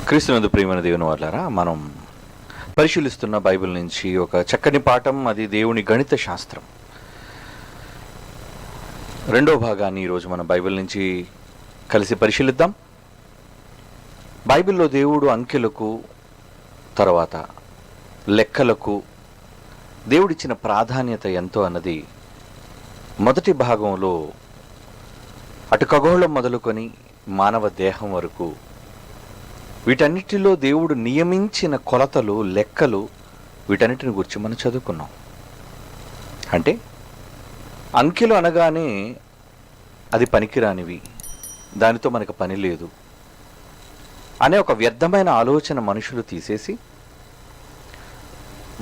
క్రీస్తునందు ప్రియమైన దేవుని వాళ్ళారా, మనం పరిశీలిస్తున్న బైబిల్ నుంచి ఒక చక్కని పాఠం, అది దేవుని గణిత శాస్త్రం. రెండో భాగాన్ని ఈరోజు మనం బైబిల్ నుంచి కలిసి పరిశీలిద్దాం. బైబిల్లో దేవుడు అంకెలకు తర్వాత లెక్కలకు దేవుడిచ్చిన ప్రాధాన్యత ఎంతో అన్నది మొదటి భాగంలో అటు ఖగోళం మొదలుకొని మానవ దేహం వరకు వీటన్నిటిలో దేవుడు నియమించిన కొలతలు, లెక్కలు, వీటన్నిటిని గురించి మనం చదువుకున్నాం. అంటే అంకెలు అనగానే అది పనికిరానివి, దానితో మనకు పని లేదు అనే ఒక వ్యర్థమైన ఆలోచన మనుషులు తీసేసి,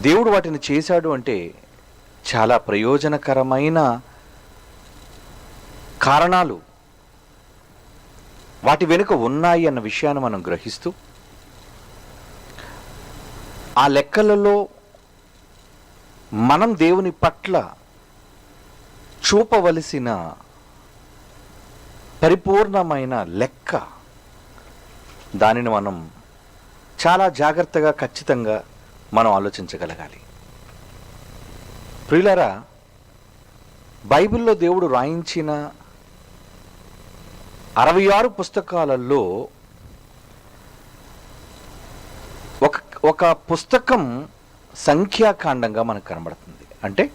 దేవుడు వాటిని చేశాడు అంటే చాలా ప్రయోజనకరమైన కారణాలు వాటి వెనుక ఉన్నాయి అన్న విషయాన్ని మనం గ్రహిస్తూ, ఆ లెక్కలలో మనం దేవుని పట్ల చూపవలసిన పరిపూర్ణమైన లెక్క, దానిని మనం చాలా జాగ్రత్తగా, ఖచ్చితంగా మనం ఆలోచించగలగాలి. ప్రియులారా, బైబిల్లో దేవుడు రాయించిన 66 పుస్తకాలలో ఒక పుస్తకం సంఖ్యాకాండంగా మనకు కనబడుతుంది. అంటే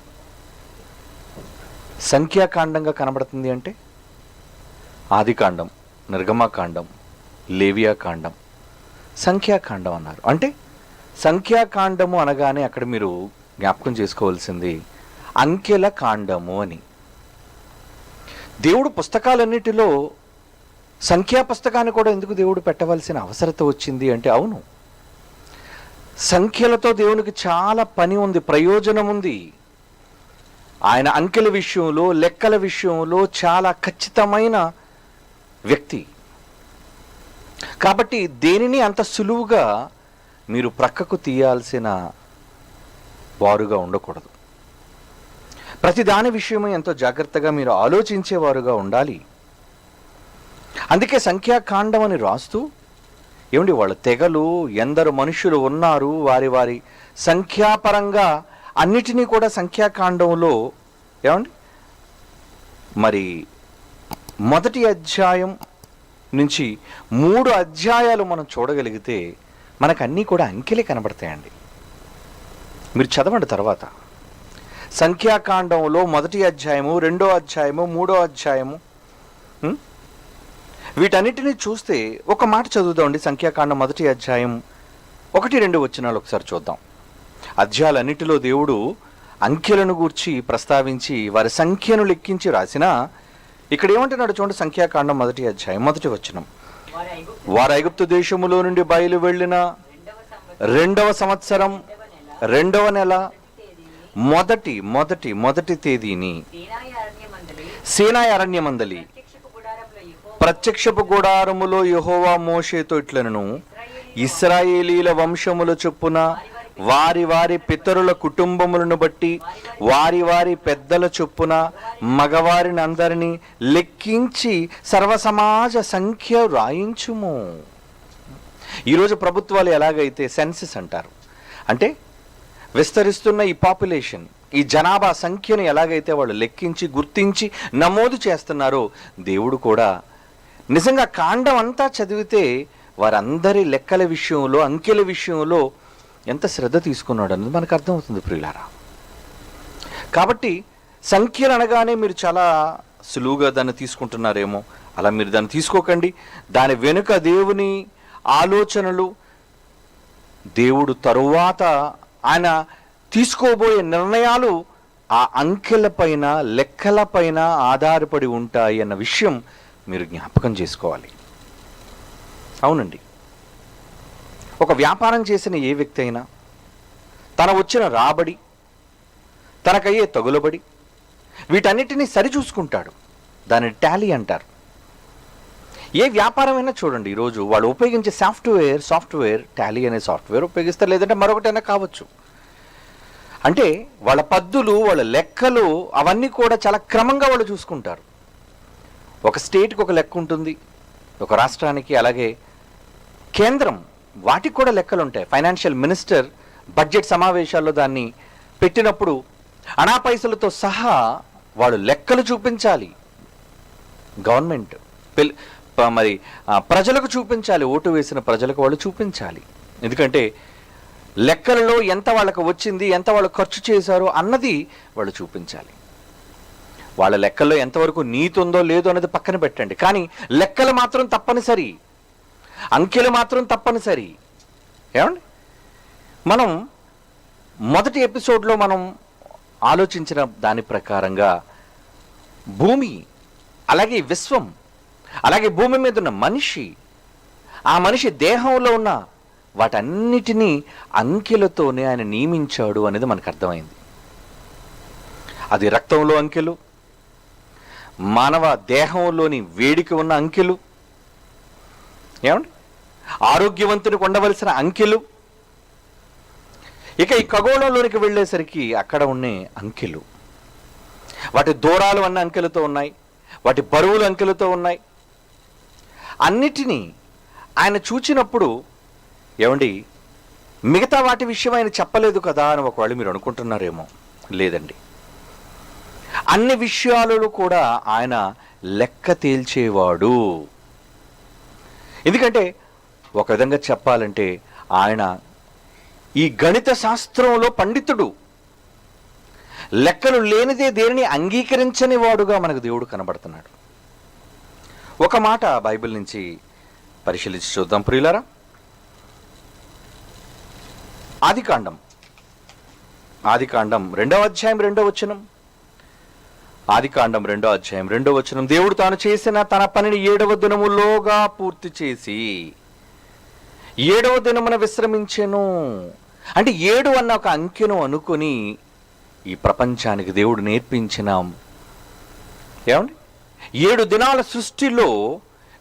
సంఖ్యాకాండంగా కనబడుతుంది అంటే ఆదికాండం, నిర్గమకాండం, లేవియాకాండం, సంఖ్యాకాండం అన్నారు. అంటే సంఖ్యాకాండము అనగానే అక్కడ మీరు జ్ఞాపకం చేసుకోవాల్సింది అంకెల కాండము అని. దేవుడు పుస్తకాలన్నిటిలో సంఖ్యా పుస్తకాన్ని కూడా ఎందుకు దేవుడు పెట్టవలసిన అవసరత వచ్చింది అంటే, అవును, సంఖ్యలతో దేవునికి చాలా పని ఉంది, ప్రయోజనం ఉంది. ఆయన అంకెల విషయంలో, లెక్కల విషయంలో చాలా ఖచ్చితమైన వ్యక్తి. కాబట్టి దేనిని అంత సులువుగా మీరు ప్రక్కకు తీయాల్సిన వారుగా ఉండకూడదు. ప్రతి దాని విషయమై ఎంతో జాగ్రత్తగా మీరు ఆలోచించేవారుగా ఉండాలి. అందుకే సంఖ్యాకాండం అని రాస్తూ, ఏమండి, వాళ్ళ తెగలు, ఎందరు మనుషులు ఉన్నారు, వారి వారి సంఖ్యాపరంగా అన్నిటినీ కూడా సంఖ్యాకాండంలో ఏమండి మరి మొదటి అధ్యాయం నుంచి 3 అధ్యాయాలు మనం చూడగలిగితే మనకు అన్నీ కూడా అంకెలే కనబడతాయండి. మీరు చదవండి తర్వాత. సంఖ్యాకాండంలో మొదటి అధ్యాయము, 2వ అధ్యాయము, 3వ అధ్యాయము, వీటన్నిటిని చూస్తే ఒక మాట చదువుదామండి. సంఖ్యాకాండం మొదటి అధ్యాయం 1-2 వచనాలు ఒకసారి చూద్దాం. అధ్యాయాలన్నిటిలో దేవుడు అంకెలను గూర్చి ప్రస్తావించి వారి సంఖ్యను లెక్కించి రాసిన, ఇక్కడ ఏమంటున్నాడు చూడండి. సంఖ్యాకాండం మొదటి అధ్యాయం 1వ వచనం, వారు ఐగుప్తు దేశములో నుండి బయలు వెళ్ళిన 2వ సంవత్సరం 2వ నెల మొదటి తేదీని సీనాయి అరణ్యమందలి ప్రత్యక్షపు గుడారములో యెహోవా మోషేతో ఇట్లనెను, ఇశ్రాయేలీల వంశముల చొప్పున వారి వారి పితరుల కుటుంబములను బట్టి వారి వారి పెద్దల చొప్పున మగవారిని అందరినీ లెక్కించి సర్వసమాజ సంఖ్య రాయించుము. ఈరోజు ప్రభుత్వాలు ఎలాగైతే సెన్సస్ అంటారు, అంటే విస్తరిస్తున్న ఈ పాపులేషన్, ఈ జనాభా సంఖ్యను ఎలాగైతే వాళ్ళు లెక్కించి, గుర్తించి, నమోదు చేస్తున్నారో, దేవుడు కూడా నిజంగా కాండం అంతా చదివితే వారందరి లెక్కల విషయంలో, అంకెల విషయంలో ఎంత శ్రద్ధ తీసుకున్నాడు అన్నది మనకు అర్థమవుతుంది ప్రియులారా. కాబట్టి సంఖ్యలు అనగానే మీరు చాలా సులువుగా దాన్ని తీసుకుంటున్నారేమో. అలా మీరు దాన్ని తీసుకోకండి. దాని వెనుక దేవుని ఆలోచనలు, దేవుడు తరువాత ఆయన తీసుకోబోయే నిర్ణయాలు ఆ అంకెలపైన, లెక్కలపైన ఆధారపడి ఉంటాయి అన్న విషయం మీరు జ్ఞాపకం చేసుకోవాలి. అవునండి, ఒక వ్యాపారం చేసిన ఏ వ్యక్తి అయినా తన వచ్చిన రాబడి, తనకయ్యే తగులబడి, వీటన్నిటినీ సరిచూసుకుంటాడు. దానిని టాలీ అంటారు. ఏ వ్యాపారమైనా చూడండి, ఈరోజు వాళ్ళు ఉపయోగించే సాఫ్ట్వేర్ టాలీ అనే సాఫ్ట్వేర్ ఉపయోగిస్తారు, లేదంటే మరొకటైనా కావచ్చు. అంటే వాళ్ళ పద్దులు, వాళ్ళ లెక్కలు అవన్నీ కూడా చాలా క్రమంగా వాళ్ళు చూసుకుంటారు. ఒక స్టేట్కి ఒక లెక్క ఉంటుంది, ఒక రాష్ట్రానికి. అలాగే కేంద్రం వాటికి కూడా లెక్కలు ఉంటాయి. ఫైనాన్షియల్ మినిస్టర్ బడ్జెట్ సమావేశాల్లో దాన్ని పెట్టినప్పుడు అనా పైసలతో సహా వాళ్ళు లెక్కలు చూపించాలి. గవర్నమెంట్ మరి ప్రజలకు చూపించాలి, ఓటు వేసిన ప్రజలకు వాళ్ళు చూపించాలి. ఎందుకంటే లెక్కలలో ఎంత వాళ్ళకు వచ్చింది, ఎంత వాళ్ళు ఖర్చు చేశారు అన్నది వాళ్ళు చూపించాలి. వాళ్ళ లెక్కల్లో ఎంతవరకు నీతి ఉందో లేదో అనేది పక్కన పెట్టండి, కానీ లెక్కలు మాత్రం తప్పనిసరి, అంకెలు మాత్రం తప్పనిసరి. ఏమండి, మనం మొదటి ఎపిసోడ్లో మనం ఆలోచించిన దాని ప్రకారంగా భూమి, అలాగే విశ్వం, అలాగే భూమి మీద ఉన్న మనిషి, ఆ మనిషి దేహంలో ఉన్న వాటన్నిటినీ అంకెలతోనే ఆయన నియమించాడు అనేది మనకు అర్థమైంది. అది రక్తంలో అంకెలు, మానవ దేహంలోని వేడికి ఉన్న అంకెలు, ఏమండి ఆరోగ్యవంతునికి ఉండవలసిన అంకెలు, ఇక ఈ ఖగోళంలోనికి వెళ్ళేసరికి అక్కడ ఉండే అంకెలు, వాటి దూరాలు అన్న అంకెలతో ఉన్నాయి, వాటి బరువులు అంకెలతో ఉన్నాయి. అన్నిటినీ ఆయన చూచినప్పుడు ఏమండి మిగతా వాటి విషయం ఆయన చెప్పలేదు కదా అని ఒకవేళ మీరు అనుకుంటున్నారేమో. లేదండి, అన్ని విషయాలలో కూడా ఆయన లెక్క తేల్చేవాడు. ఎందుకంటే ఒక విధంగా చెప్పాలంటే ఆయన ఈ గణిత శాస్త్రంలో పండితుడు. లెక్కలు లేనిదే దేనిని అంగీకరించని వాడుగా మనకు దేవుడు కనబడుతున్నాడు. ఒక మాట బైబిల్ నుంచి పరిశీలించి చూద్దాం ప్రియులారా. ఆదికాండం 2వ అధ్యాయం 2వ వచనం. ఆదికాండం 2వ అధ్యాయం 2వ వచనం. దేవుడు తాను చేసిన తన పనిని 7వ దినములోగా పూర్తి చేసి 7వ దినమున విశ్రమించెను. అంటే 7 అన్న ఒక అంకెను అనుకొని ఈ ప్రపంచానికి దేవుడు నేర్పించిన ఏమండి 7 దినాల సృష్టిలో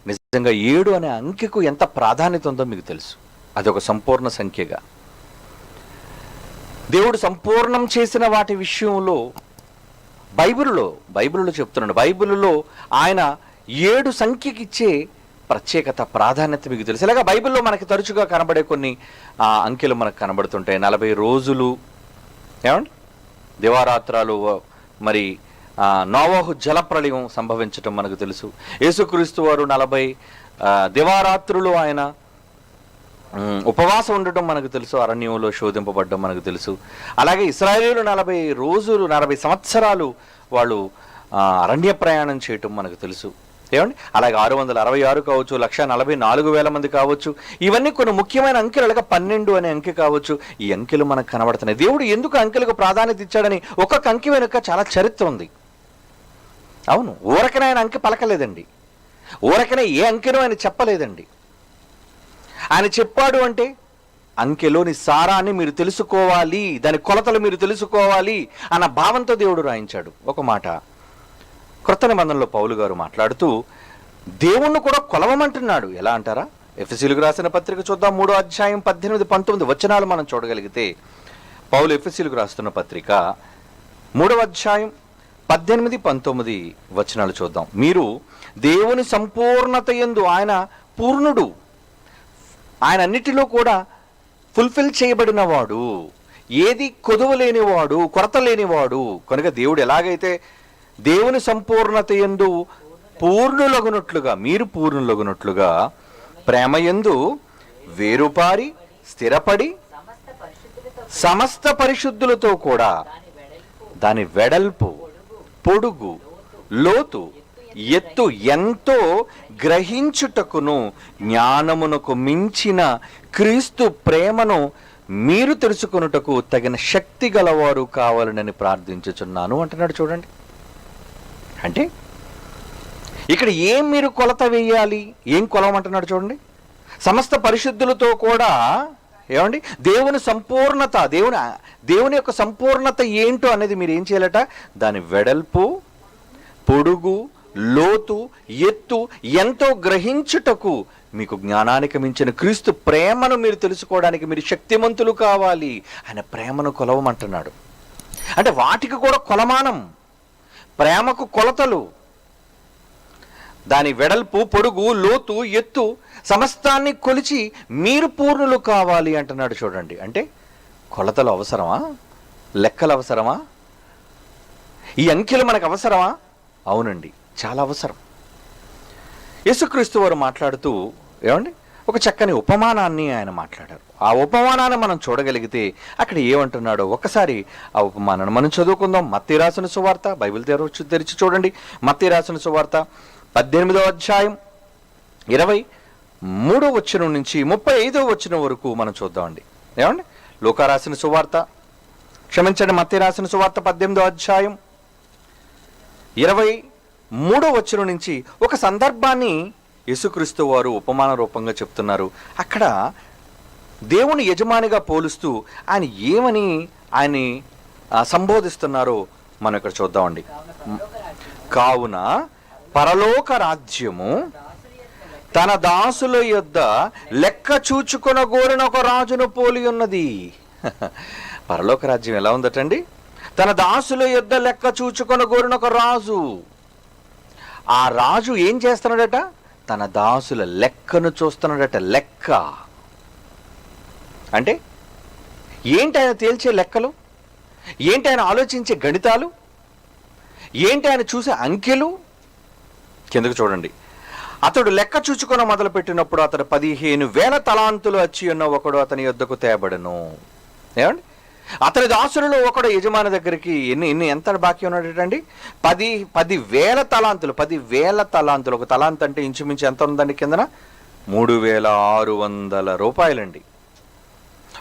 నిజంగా 7 అనే అంకెకు ఎంత ప్రాధాన్యత ఉందో మీకు తెలుసు. అదొక సంపూర్ణ సంఖ్యగా దేవుడు సంపూర్ణం చేసిన వాటి విషయంలో బైబిల్లో చెప్తున్నాడు. బైబిల్లో ఆయన 7 సంఖ్యకి ఇచ్చే ప్రత్యేకత, ప్రాధాన్యత మీకు తెలుసు. ఇలాగా బైబిల్లో మనకి తరచుగా కనబడే కొన్ని అంకెలు మనకు కనబడుతుంటాయి. 40 రోజులు, ఏమండి దివారాత్రాలు, మరి నోవహు జలప్రళయం సంభవించటం మనకు తెలుసు. యేసుక్రీస్తు వారు 40 దివారాత్రులు ఆయన ఉపవాసం ఉండటం మనకు తెలుసు, అరణ్యంలో శోధింపబడ్డం మనకు తెలుసు. అలాగే ఇశ్రాయేలీయులు 40 రోజులు 40 సంవత్సరాలు వాళ్ళు అరణ్య ప్రయాణం చేయటం మనకు తెలుసు. ఏమండి అలాగే 666 కావచ్చు, 1,44,000 మంది కావచ్చు. ఇవన్నీ కొన్ని ముఖ్యమైన అంకెలు. అలాగే 12 అనే అంకె కావచ్చు. ఈ అంకెలు మనకు కనబడుతున్నాయి. దేవుడు ఎందుకు అంకెలకు ప్రాధాన్యత ఇచ్చాడని ఒక్కొక్క అంకె వెనుక చాలా చరిత్ర ఉంది. అవును, ఊరకనే ఆయన అంకె పలకలేదండి, ఊరకనే ఏ అంకెనో ఆయన చెప్పలేదండి. ఆయన చెప్పాడు అంటే అంకెలోని సారాన్ని మీరు తెలుసుకోవాలి, దాని కొలతలు మీరు తెలుసుకోవాలి అన్న భావంతో దేవుడు రాయించాడు. ఒక మాట క్రొత్త నిబంధనలో పౌలు గారు మాట్లాడుతూ దేవుణ్ణి కూడా కొలవమంటున్నాడు. ఎలా అంటారా? ఎఫెసీయులకు రాసిన పత్రిక చూద్దాం. 3వ అధ్యాయం 18-19 వచనాలు మనం చూడగలిగితే, పౌలు ఎఫెసీయులకు రాస్తున్న పత్రిక 3వ అధ్యాయం 18-19 వచనాలు చూద్దాం. మీరు దేవుని సంపూర్ణత యందు, ఆయన పూర్ణుడు, ఆయన అన్నిటిలో కూడా ఫుల్ఫిల్ చేయబడిన వాడు, ఏది కొదువ లేనివాడు, కొరత లేనివాడు. కనుక దేవుడు ఎలాగైతే దేవుని సంపూర్ణత యందు పూర్ణులగునట్లుగా, మీరు పూర్ణులగునట్లుగా ప్రేమ యందు వేరుపారి స్థిరపడి సమస్త పరిశుద్ధులతో కూడా దాని వెడల్పు, పొడుగు, లోతు, ఎత్తు ఎంతో గ్రహించుటకును జ్ఞానమునకు మించిన క్రీస్తు ప్రేమను మీరు తెలుసుకొనుటకు తగిన శక్తి గలవారు కావాలని ప్రార్థించుచున్నాను అంటున్నాడు. చూడండి, అంటే ఇక్కడ ఏం మీరు కొలత వేయాలి, ఏం కొలవమంటున్నాడు చూడండి. సమస్త పరిశుద్ధులతో కూడా, ఏమండి దేవుని సంపూర్ణత, దేవుని యొక్క సంపూర్ణత ఏంటో అనేది మీరు ఏం చేయాలట, దాని వెడల్పు, పొడుగు, లోతు, ఎత్తు ఎంతో గ్రహించుటకు మీకు జ్ఞానానికి మించిన క్రీస్తు ప్రేమను మీరు తెలుసుకోవడానికి మీరు శక్తిమంతులు కావాలి. ఆయన ప్రేమను కొలవమంటున్నాడు. అంటే వాటికి కూడా కొలమానం, ప్రేమకు కొలతలు. దాని వెడల్పు, పొడుగు, లోతు, ఎత్తు సమస్తాన్ని కొలిచి మీరు పూర్ణులు కావాలి అంటున్నాడు. చూడండి, అంటే కొలతలు అవసరమా? లెక్కలు అవసరమా? ఈ అంకెలు మనకు అవసరమా? అవునండి, చాలా అవసరం. యేసుక్రీస్తు వారు మాట్లాడుతూ ఏమండి ఒక చక్కని ఉపమానాన్ని ఆయన మాట్లాడారు. ఆ ఉపమానాన్ని మనం చూడగలిగితే అక్కడ ఏమంటున్నాడో ఒకసారి ఆ ఉపమానాన్ని మనం చదువుకుందాం. మత్తయి రాసిన సువార్త, బైబిల్ తెరిచి చూడండి. మత్తయి రాసిన సువార్త 18వ అధ్యాయం 23వ వచనం నుంచి 35వ వచనం వరకు మనం చూద్దామండి. ఏమండి లూకా రాసిన సువార్త, క్షమించండి, మత్తయి రాసిన సువార్త 18వ అధ్యాయం 23వ వచనం నుంచి ఒక సందర్భాన్ని యేసుక్రీస్తు వారు ఉపమాన రూపంగా చెప్తున్నారు. అక్కడ దేవుని యజమానిగా పోలుస్తూ ఆయన ఏమని ఆయన్ని సంబోధిస్తున్నారో మనం ఇక్కడ చూద్దామండి. కావున పరలోక రాజ్యము తన దాసుల యొద్ద లెక్క చూచుకొనగోరిన ఒక రాజును పోలి ఉన్నది. పరలోక రాజ్యం ఎలా ఉందటండి? తన దాసుల యొద్ద లెక్క చూచుకొనగోరిన ఒక రాజు. ఆ రాజు ఏం చేస్తున్నాడట? తన దాసుల లెక్కను చూస్తున్నాడట. లెక్క అంటే ఏంటి? ఆయన తేల్చే లెక్కలు ఏంటి? ఆయన ఆలోచించే గణితాలు ఏంటి? ఆయన చూసే అంకెలు. కిందకు చూడండి. అతడు లెక్క చూచుకొని మొదలుపెట్టినప్పుడు అతడు 15,000 తలాంతులు వచ్చి ఉన్న ఒకడు అతని యొద్దకు తేబడను. ఏమండి? అతని దాసులలో ఒకడు యజమాని దగ్గరికి ఎంత బాకీ ఉన్నాడటండి? 10,000 తలాంతులు. 10,000 తలాంతులు. ఒక తలాంత్ అంటే ఇంచుమించు ఎంత ఉందండి? కిందన 3,600 రూపాయలండి.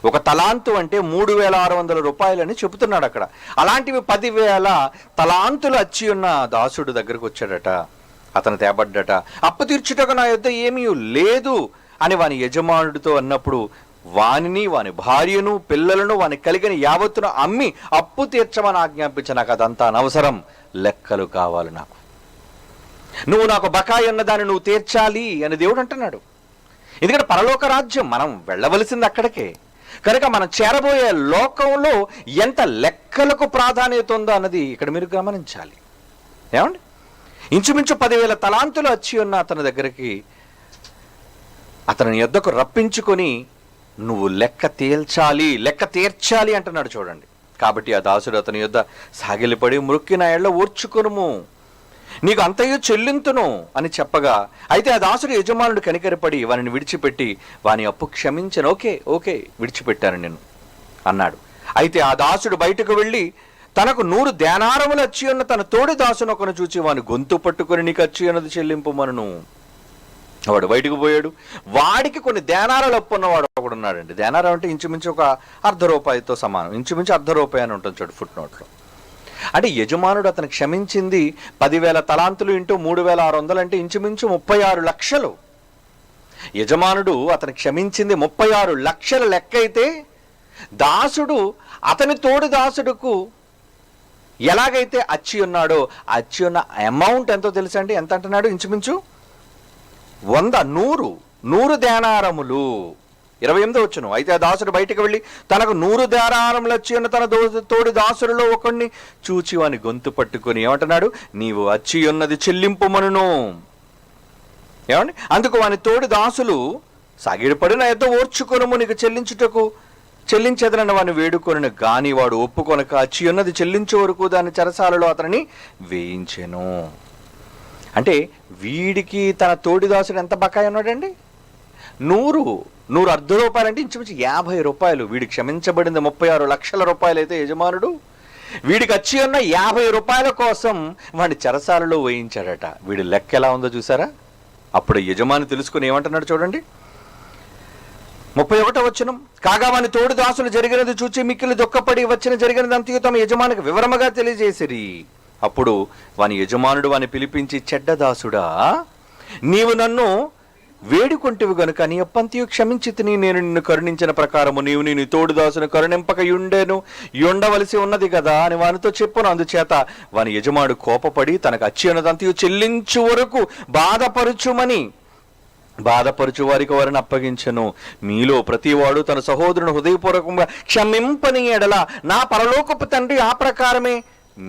ఒక తలాంతు అంటే 3,600 రూపాయలని చెబుతున్నాడు అక్కడ. అలాంటివి 10,000 తలాంతులు వచ్చి ఉన్న దాసుడు దగ్గరకు వచ్చాడట. అతను తేబడ్డట. అప్పు తీర్చుటకు నా యొద్ద ఏమీ లేదు అని వాని యజమానుడితో అన్నప్పుడు వానిని, వాని భార్యను, పిల్లలను, వాని కలిగిన యావత్తును అమ్మి అప్పు తీర్చమని ఆజ్ఞాపించ. నాకు అదంతా అనవసరం, లెక్కలు కావాలి నాకు. నువ్వు నాకు బకాయి ఉన్న దాన్ని నువ్వు తీర్చాలి అని దేవుడు అంటున్నాడు. ఎందుకంటే పరలోక రాజ్యం మనం వెళ్ళవలసింది అక్కడికే. కనుక మనం చేరబోయే లోకంలో ఎంత లెక్కలకు ప్రాధాన్యత ఉందో అన్నది ఇక్కడ మీరు గమనించాలి. ఏమండి? ఇంచుమించు 10,000 తలాంతులు వచ్చి ఉన్న అతని దగ్గరికి అతని యొద్దకు రప్పించుకొని నువ్వు లెక్క తీర్చాలి అంటున్నాడు. చూడండి. కాబట్టి ఆ దాసుడు అతని యొద్ద సాగిలిపడి మ్రొక్కి నా ఎడల ఓర్చుకొనుము, నీకు అంతయు చెల్లింతును అని చెప్పగా, అయితే ఆ దాసుడు యజమానుడు కనికరపడి వానిని విడిచిపెట్టి వాని అప్పు క్షమించను. ఓకే విడిచిపెట్టాను నేను అన్నాడు. అయితే ఆ దాసుడు బయటకు వెళ్ళి తనకు 100 దేనారములు వచ్చి ఉన్న తన తోడి దాసును ఒకను చూచి వాని గొంతు పట్టుకొని నీకు వచ్చి ఉన్నది చెల్లింపుమను. వాడు బయటకు పోయాడు. వాడికి కొన్ని దేనారాలు అప్పు ఉన్నవాడు ఒకడున్నాడండి. దేనారం అంటే ఇంచుమించు ఒక ₹1/2 సమానం. ఇంచుమించు ₹1/2 అని ఉంటుంది చూడు ఫుట్ నోట్లో. అంటే యజమానుడు అతను క్షమించింది 10,000 తలాంతులు ఇంటూ 3,600 అంటే ఇంచుమించు 36 లక్షలు. యజమానుడు అతను క్షమించింది 36 లక్షల లెక్క అయితే, దాసుడు అతని తోడు దాసుడుకు ఎలాగైతే అచ్చి ఉన్నాడో అచ్చి ఉన్న అమౌంట్ ఎంతో తెలుసండి? ఎంత అంటున్నాడు? ఇంచుమించు 100 దేనారములు. 28వ వచనం. అయితే ఆ దాసుడు బయటకు వెళ్ళి తనకు 100 దేనారములు వచ్చి ఉన్న తన తోడి దాసులలో ఒకడిని చూచి వాని గొంతు పట్టుకొని ఏమంటున్నాడు? నీవు వచ్చి ఉన్నది చెల్లింపుమను. ఏమండి? అందుకు వాని తోడి దాసులు సాగిడిపడి నా యొద్ద ఓర్చుకొనుము, నీకు చెల్లించేదనని వాడిని వేడుకొనిన గాని వాడు ఒప్పుకొనక అచ్చి ఉన్నది చెల్లించే వరకు దాని చెరసాలలో అతనిని వేయించెను. అంటే వీడికి తన తోడిదాసుడు ఎంత బకాయి ఉన్నాడండి? 100 ₹1/2 అంటే ఇంచుమించు ₹50. వీడికి క్షమించబడింది 36 లక్షల రూపాయలు అయితే యజమానుడు వీడికి వచ్చి ఉన్న ₹50 కోసం వాడిని చెరసాలలో వేయించాడట. వీడి లెక్క ఎలా ఉందో చూసారా? అప్పుడు యజమాని తెలుసుకుని ఏమంటున్నాడు చూడండి. 31వ వచనం. కాగా వాని తోడు దాసులు జరిగినది చూచి మిక్కిలి దుఃఖపడి వచ్చిన జరిగినది అంతయు తమ యజమానికి వివరముగా తెలియజేసిరి. అప్పుడు వాని యజమానుడు వాని పిలిపించి, చెడ్డదాసుడా, నీవు నన్ను వేడుకొంటివి గనుక నీ అప్పంతయు క్షమించితిని. నేను నిన్ను కరుణించిన ప్రకారము నీవు నీ తోడు దాసును కరుణింపక ఉండవలసి ఉన్నది కదా అని వానితో చెప్పును. అందుచేత వాని యజమానుడు కోపపడి తనకు అచ్చి ఉన్నదంతయు చెల్లించు వరకు బాధపరుచు వారికి వారిని అప్పగించెను. మీలో ప్రతివాడు తన సహోదరుని హృదయపూర్వకంగా క్షమింపని ఎడల నా పరలోకపు తండ్రి ఆ ప్రకారమే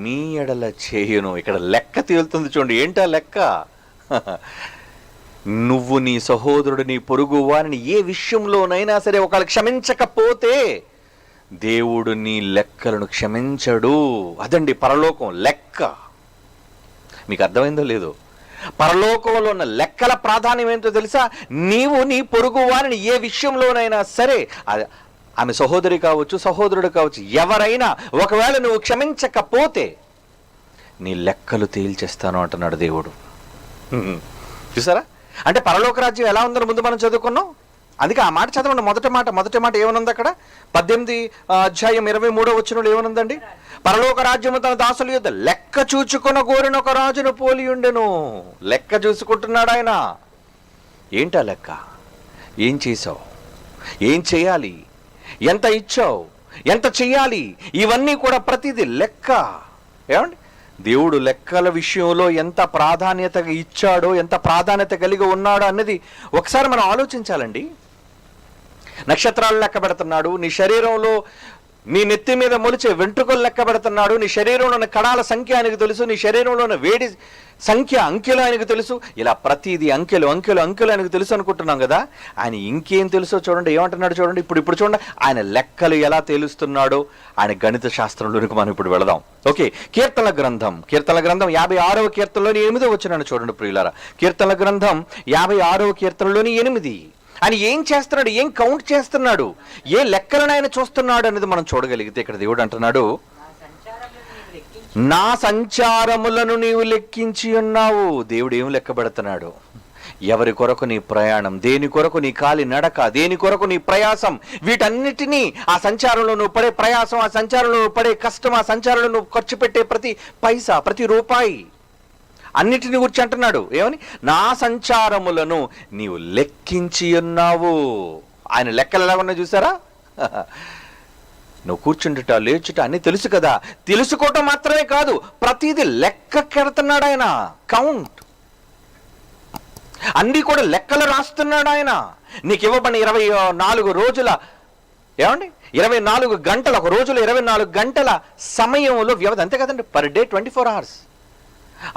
మీ ఎడల చేయును. ఇక్కడ లెక్క తేలుతుంది చూడండి. ఏంటా లెక్క? నువ్వు నీ సహోదరుడు నీ పొరుగు వారిని ఏ విషయంలోనైనా సరే ఒకళ్ళు క్షమించకపోతే దేవుడు నీ లెక్కలను క్షమించడు. అదండి పరలోకం లెక్క. మీకు అర్థమైందో లేదో? పరలోకంలో ఉన్న లెక్కల ప్రాధాన్యం ఏంటో తెలుసా? నీవు నీ పొరుగు వారిని ఏ విషయంలోనైనా సరే, ఆమె సహోదరి కావచ్చు, సహోదరుడు కావచ్చు, ఎవరైనా ఒకవేళ నువ్వు క్షమించకపోతే నీ లెక్కలు తేల్చేస్తాను అంటున్నాడు దేవుడు. చూసారా? అంటే పరలోక రాజ్యం ఎలా ఉందని ముందు మనం చదువుకున్నాం. అందుకే ఆ మాట చదవండి. మొదటి మాట ఏమనుంది అక్కడ? 18 అధ్యాయం 23వ వచనంలో ఏమనుందండి? పరలోక రాజ్యము తన దాసుల యొద్ద లెక్క చూచుకున్న కోరిన ఒక రాజును పోలి ఉండెను. లెక్క చూసుకుంటున్నాడు ఆయన. ఏంటా లెక్క? ఏం చేసావు, ఏం చేయాలి, ఎంత ఇచ్చావు, ఎంత చెయ్యాలి, ఇవన్నీ కూడా ప్రతిదీ లెక్క. ఏమండి? దేవుడు లెక్కల విషయంలో ఎంత ప్రాధాన్యత ఇచ్చాడో, ఎంత ప్రాధాన్యత కలిగి ఉన్నాడో అన్నది ఒకసారి మనం ఆలోచించాలండి. నక్షత్రాలు లెక్క పెడుతున్నాడు, నీ శరీరంలో నీ నెత్తి మీద మొలిచే వెంట్రుకలు లెక్క పెడుతున్నాడు, నీ శరీరంలో ఉన్న కణాల సంఖ్య ఆయనకు తెలుసు, నీ శరీరంలో ఉన్న వేడి సంఖ్య అంకెలు ఆయనకు తెలుసు. ఇలా ప్రతిదీ అంకెలు ఆయనకు తెలుసు అనుకుంటున్నాం కదా. ఆయన ఇంకేం తెలుసో చూడండి, ఏమంటున్నాడు చూడండి. ఇప్పుడు చూడండి ఆయన లెక్కలు ఎలా తేలుస్తున్నాడో ఆయన గణిత శాస్త్రంలోనికి మనం ఇప్పుడు వెళదాం. ఓకే, కీర్తనల గ్రంథం 56వ కీర్తనలోని 8వ వచనాన్ని చూడండి ప్రియులారా. కీర్తనల గ్రంథం 56వ కీర్తనలోని 8. ఆయన ఏం చేస్తున్నాడు, ఏం కౌంట్ చేస్తున్నాడు, ఏ లెక్కలను ఆయన చూస్తున్నాడు అనేది మనం చూడగలిగితే ఇక్కడ దేవుడు అంటున్నాడు, నా సంచారములను నీవు లెక్కించి ఉన్నావు. దేవుడు ఏం లెక్క పెడుతున్నాడు? ఎవరి కొరకు నీ ప్రయాణం, దేని కొరకు నీ కాలి నడక, దేని కొరకు నీ ప్రయాసం, వీటన్నిటినీ, ఆ సంచారంలో నువ్వు పడే ప్రయాసం, ఆ సంచారంలో నువ్వు పడే కష్టం, ఆ సంచారంలో నువ్వు ఖర్చు పెట్టే ప్రతి పైసా, ప్రతి రూపాయి, అన్నిటిని గురించి అంటున్నాడు. ఏమని? నా సంచారములను నీవు లెక్కించి ఉన్నావు. ఆయన లెక్కలు ఎలా ఉన్నాయి చూసారా? నువ్వు కూర్చుంటుట, లేచుట అన్ని తెలుసు కదా. తెలుసుకోవటం మాత్రమే కాదు, ప్రతిదీ లెక్క కెడుతున్నాడు ఆయన. కౌంట్ అన్నీ కూడా లెక్కలు రాస్తున్నాడు ఆయన. నీకు ఇవ్వబడిన 24 రోజుల, ఏమండి, 24 గంటల, ఒక రోజులో 24 గంటల సమయంలో వ్యవధి, అంతే కదండి, పర్ డే 24 hours.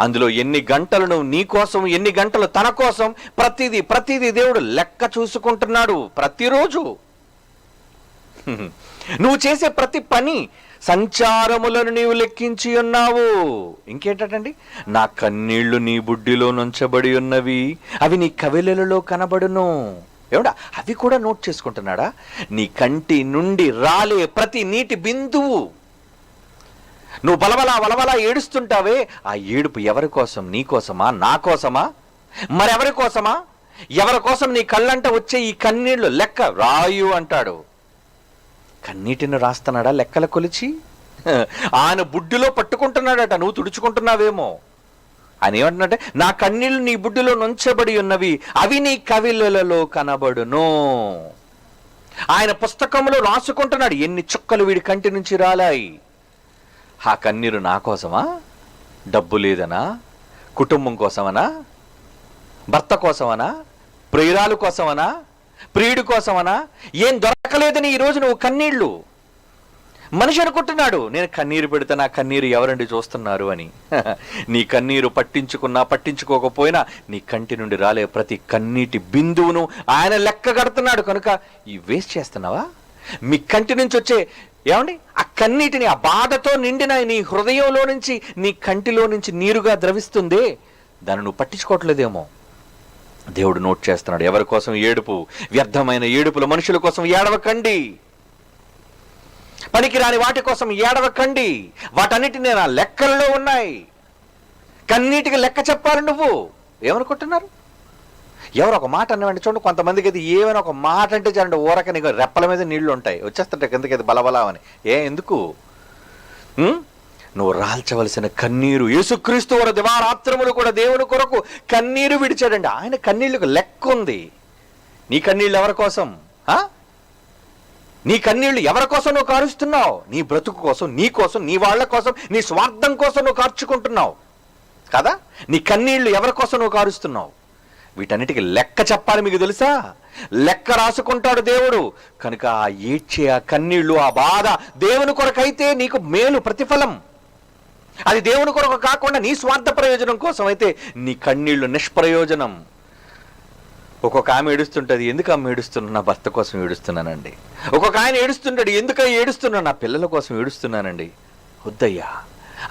అందులో ఎన్ని గంటలు నువ్వు నీ కోసం, ఎన్ని గంటలు తన కోసం, ప్రతిదీ దేవుడు లెక్క చూసుకుంటున్నాడు ప్రతిరోజు. నువ్వు చేసే ప్రతి పని, సంచారములను నీవు లెక్కించి ఉన్నావు. ఇంకేంటండి? నా కన్నీళ్లు నీ బుడ్డిలో నుంచబడి ఉన్నవి, అవి నీ కవిలలలో కనబడును. ఏమిటా? అవి కూడా నోట్ చేసుకుంటున్నాడా? నీ కంటి నుండి రాలే ప్రతి నీటి బిందువు. నువ్వు వలవలా ఏడుస్తుంటావే, ఆ ఏడుపు ఎవరి కోసం? నీ కోసమా, నా కోసమా, మరెవరి కోసమా? ఎవరి కోసం నీ కళ్ళంట వచ్చే ఈ కన్నీళ్లు లెక్క రాయు అంటాడు. కన్నీటిని రాస్తున్నాడా లెక్కల కొలిచి? ఆయన బుడ్డిలో పట్టుకుంటున్నాడట, నువ్వు తుడుచుకుంటున్నావేమో. ఆయన ఏమంటున్నాడంటే, నా కన్నీళ్లు నీ బుడ్డిలో నుంచబడి ఉన్నవి, అవి నీ కవిలలో కనబడును. ఆయన పుస్తకంలో రాసుకుంటున్నాడు ఎన్ని చుక్కలు వీడి కంటి నుంచి రాలాయి. ఆ కన్నీరు నా కోసమా? డబ్బు లేదనా? కుటుంబం కోసమనా? భర్త కోసమనా? ప్రియురాలు కోసమనా? ప్రియుడి కోసమనా? ఏం దొరకలేదని ఈరోజు నువ్వు కన్నీళ్లు. మనిషి అనుకుంటున్నాడు, నేను కన్నీరు పెడితే నా కన్నీరు ఎవరండి చూస్తున్నారు అని. నీ కన్నీరు పట్టించుకున్నా పట్టించుకోకపోయినా నీ కంటి నుండి రాలే ప్రతి కన్నీటి బిందువును ఆయన లెక్క కడుతున్నాడు. కనుక ఈ వేస్ట్ చేస్తున్నావా? మీ కంటి నుంచి వచ్చే, ఏమండి, ఆ కన్నీటిని, ఆ బాధతో నిండిన నీ హృదయంలో నుంచి, నీ కంటిలో నుంచి నీరుగా ద్రవిస్తుందే, దాన్ని నువ్వు పట్టించుకోవట్లేదేమో. దేవుడు నోట్ చేస్తున్నాడు. ఎవరి కోసం ఏడుపు? వ్యర్థమైన ఏడుపులు. మనుషుల కోసం ఏడవకండి, పనికిరాని వాటి కోసం ఏడవకండి. వాటన్నిటిని నా లెక్కల్లో ఉన్నాయి. కన్నీటికి లెక్క చెప్పాలి నువ్వు. ఏమనుకుంటున్నారు? ఎవరు ఒక మాట అన్నవండి చూడండి, కొంతమందికి అది ఏమైనా ఒక మాట అంటే చాలండి, ఊరక నీకు రెప్పల మీద నీళ్లు ఉంటాయి, వచ్చేస్తుంటాయి కిందకి, అది బలబలామని. ఎందుకు? నువ్వు రాల్చవలసిన కన్నీరు. యేసుక్రీస్తు వారు దివారాత్రములు కూడా దేవుని కొరకు కన్నీరు విడిచాడండి. ఆయన కన్నీళ్లకు లెక్క ఉంది. నీ కన్నీళ్ళు ఎవరి కోసం? నీ కన్నీళ్లు ఎవరి కోసం నువ్వు కారుస్తున్నావు? నీ బ్రతుకు కోసం, నీ కోసం, నీ వాళ్ళ కోసం, నీ స్వార్థం కోసం నువ్వు కార్చుకుంటున్నావు కదా. నీ కన్నీళ్లు ఎవరి కోసం నువ్వు కారుస్తున్నావు? వీటన్నిటికీ లెక్క చెప్పాలి. మీకు తెలుసా? లెక్క రాసుకుంటాడు దేవుడు. కనుక ఆ ఏడ్చే, ఆ కన్నీళ్లు, ఆ బాధ దేవుని కొరకైతే నీకు మేలు, ప్రతిఫలం. అది దేవుని కొరకు కాకుండా నీ స్వార్థ ప్రయోజనం కోసం అయితే నీ కన్నీళ్లు నిష్ప్రయోజనం. ఒక్కొక్క ఆమె ఏడుస్తుంటుంది, ఎందుకు ఆమె ఏడుస్తున్నా? నా భర్త కోసం ఏడుస్తున్నానండి. ఒక్కొక్క ఆయన ఏడుస్తుంటాడు, ఎందుకు ఏడుస్తున్నా? నా పిల్లల కోసం ఏడుస్తున్నానండి. వద్దయ్యా,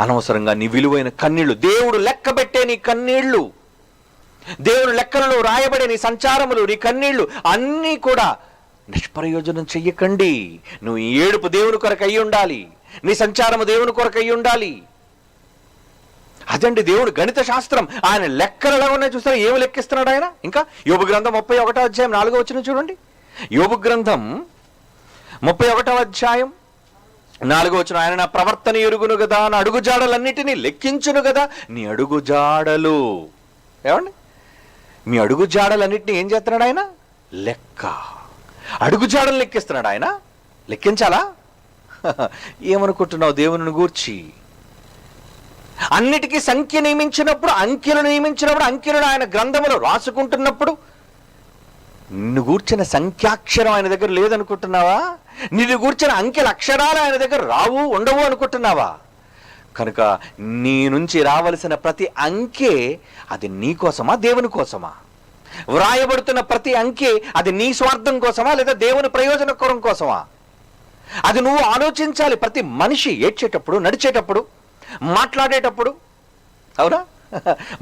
అనవసరంగా నీ విలువైన కన్నీళ్లు, దేవుడు లెక్క పెట్టే నీ కన్నీళ్లు, దేవుని లెక్కలలో రాయబడే నీ సంచారములు, నీ కన్నీళ్లు అన్నీ కూడా నిష్ప్రయోజనం చెయ్యకండి. నువ్వు ఈ ఏడుపు దేవుని కొరకు అయ్యి ఉండాలి, నీ సంచారము దేవుని కొరకు అయ్యి ఉండాలి. అదండి దేవుడు గణిత శాస్త్రం. ఆయన లెక్కలు ఎలా ఉన్నాయి చూస్తారా? ఏమి లెక్కిస్తున్నాడు ఆయన? ఇంకా యోబు గ్రంథం 31వ అధ్యాయం 4వ వచనం చూడండి. యోబు గ్రంథం 31వ అధ్యాయం 4వ వచనం, ఆయన నా ప్రవర్తన ఎరుగును కదా, నా అడుగుజాడలన్నిటినీ లెక్కించును కదా. నీ అడుగుజాడలు, ఏమండి, మీ అడుగుజాడలన్నిటినీ ఏం చేస్తున్నాడు ఆయన? లెక్క. అడుగుజాడలు లెక్కిస్తున్నాడు ఆయన. లెక్కించాలా? ఏమనుకుంటున్నావు దేవుని గూర్చి? అన్నిటికీ సంఖ్య నియమించినప్పుడు, అంకెలు నియమించినప్పుడు, అంకెలను ఆయన గ్రంథములో రాసుకుంటున్నప్పుడు నిన్ను గూర్చిన సంఖ్యాక్షరం ఆయన దగ్గర లేదనుకుంటున్నావా? నిన్ను గూర్చిన అంకెల అక్షరాలు ఆయన దగ్గర రావు, ఉండవు అనుకుంటున్నావా? కనుక నీ నుంచి రావలసిన ప్రతి అంకె అది నీ కోసమా, దేవుని కోసమా? వ్రాయబడుతున్న ప్రతి అంకె అది నీ స్వార్థం కోసమా, లేదా దేవుని ప్రయోజనకరం కోసమా? అది నువ్వు ఆలోచించాలి. ప్రతి మనిషి ఏడ్చేటప్పుడు, నడిచేటప్పుడు, మాట్లాడేటప్పుడు, అవునా,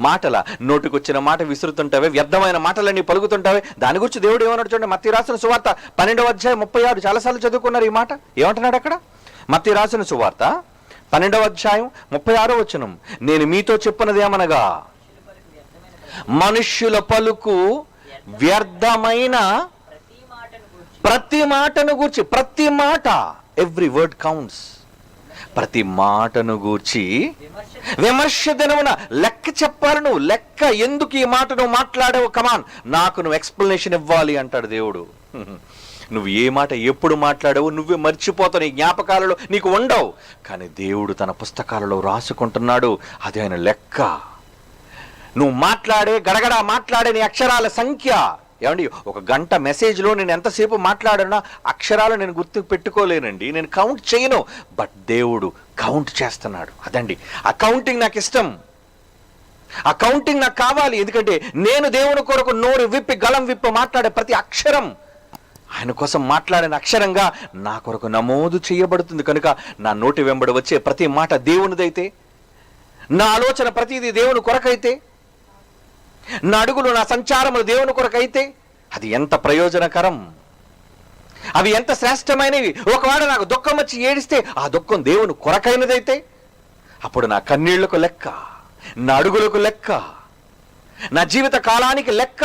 మాటల నోటికొచ్చిన మాట విసురుతుంటావే, వ్యర్థమైన మాటలన్నీ పలుకుతుంటావే. దాని గురించి దేవుడు ఏమన్నాడు చూడండి. మత్తయి రాసిన సువార్త 12వ అధ్యాయం 36, చాలాసార్లు చదువుకున్నారు ఈ మాట. ఏమంటున్నాడు అక్కడ? మత్తయి రాసిన సువార్త 12వ అధ్యాయం 36వ వచనం, నేను మీతో చెప్పినది ఏమనగా, మనుష్యుల పలుకు వ్యర్థమైన ప్రతి మాటను గూర్చి, ప్రతి మాట, ఎవ్రీ వర్డ్ కౌంట్స్, ప్రతి మాటను గూర్చి విమర్శ దినమున లెక్క చెప్పాలి. నువ్వు లెక్క, ఎందుకు ఈ మాట నువ్వు మాట్లాడావు, కమాన్ నాకు నువ్వు ఎక్స్ప్లెనేషన్ ఇవ్వాలి అంటాడు దేవుడు. నువ్వు ఏ మాట ఎప్పుడు మాట్లాడావు నువ్వే మర్చిపోతావు, నీ జ్ఞాపకాలలో నీకు ఉండవు. కానీ దేవుడు తన పుస్తకాలలో రాసుకుంటున్నాడు, అది ఆయన లెక్క. నువ్వు మాట్లాడే, గడగడ మాట్లాడే నీ అక్షరాల సంఖ్య. ఏమండి, ఒక గంట మెసేజ్లో నేను ఎంతసేపు మాట్లాడినా అక్షరాలు నేను గుర్తు పెట్టుకోలేనండి, నేను కౌంట్ చేయను. బట్ దేవుడు కౌంట్ చేస్తున్నాడు. అదండి ఆ కౌంటింగ్ నాకు ఇష్టం, ఆ కౌంటింగ్ నాకు కావాలి. ఎందుకంటే నేను దేవుని కొరకు నోరు విప్పి, గళం విప్పి మాట్లాడే ప్రతి అక్షరం ఆయన కోసం మాట్లాడిన అక్షరంగా నా కొరకు నమోదు చేయబడుతుంది. కనుక నా నోటి వెంబడి వచ్చే ప్రతి మాట దేవునిదైతే, నా ఆలోచన ప్రతిదీ దేవుని కొరకైతే, నా అడుగులు, నా సంచారములు దేవుని కొరకైతే అది ఎంత ప్రయోజనకరం, అవి ఎంత శ్రేష్టమైనవి. ఒకవేళ నాకు దుఃఖం వచ్చి ఏడిస్తే ఆ దుఃఖం దేవుని కొరకైనదైతే అప్పుడు నా కన్నీళ్లకు లెక్క, నా అడుగులకు లెక్క, నా జీవిత కాలానికి లెక్క.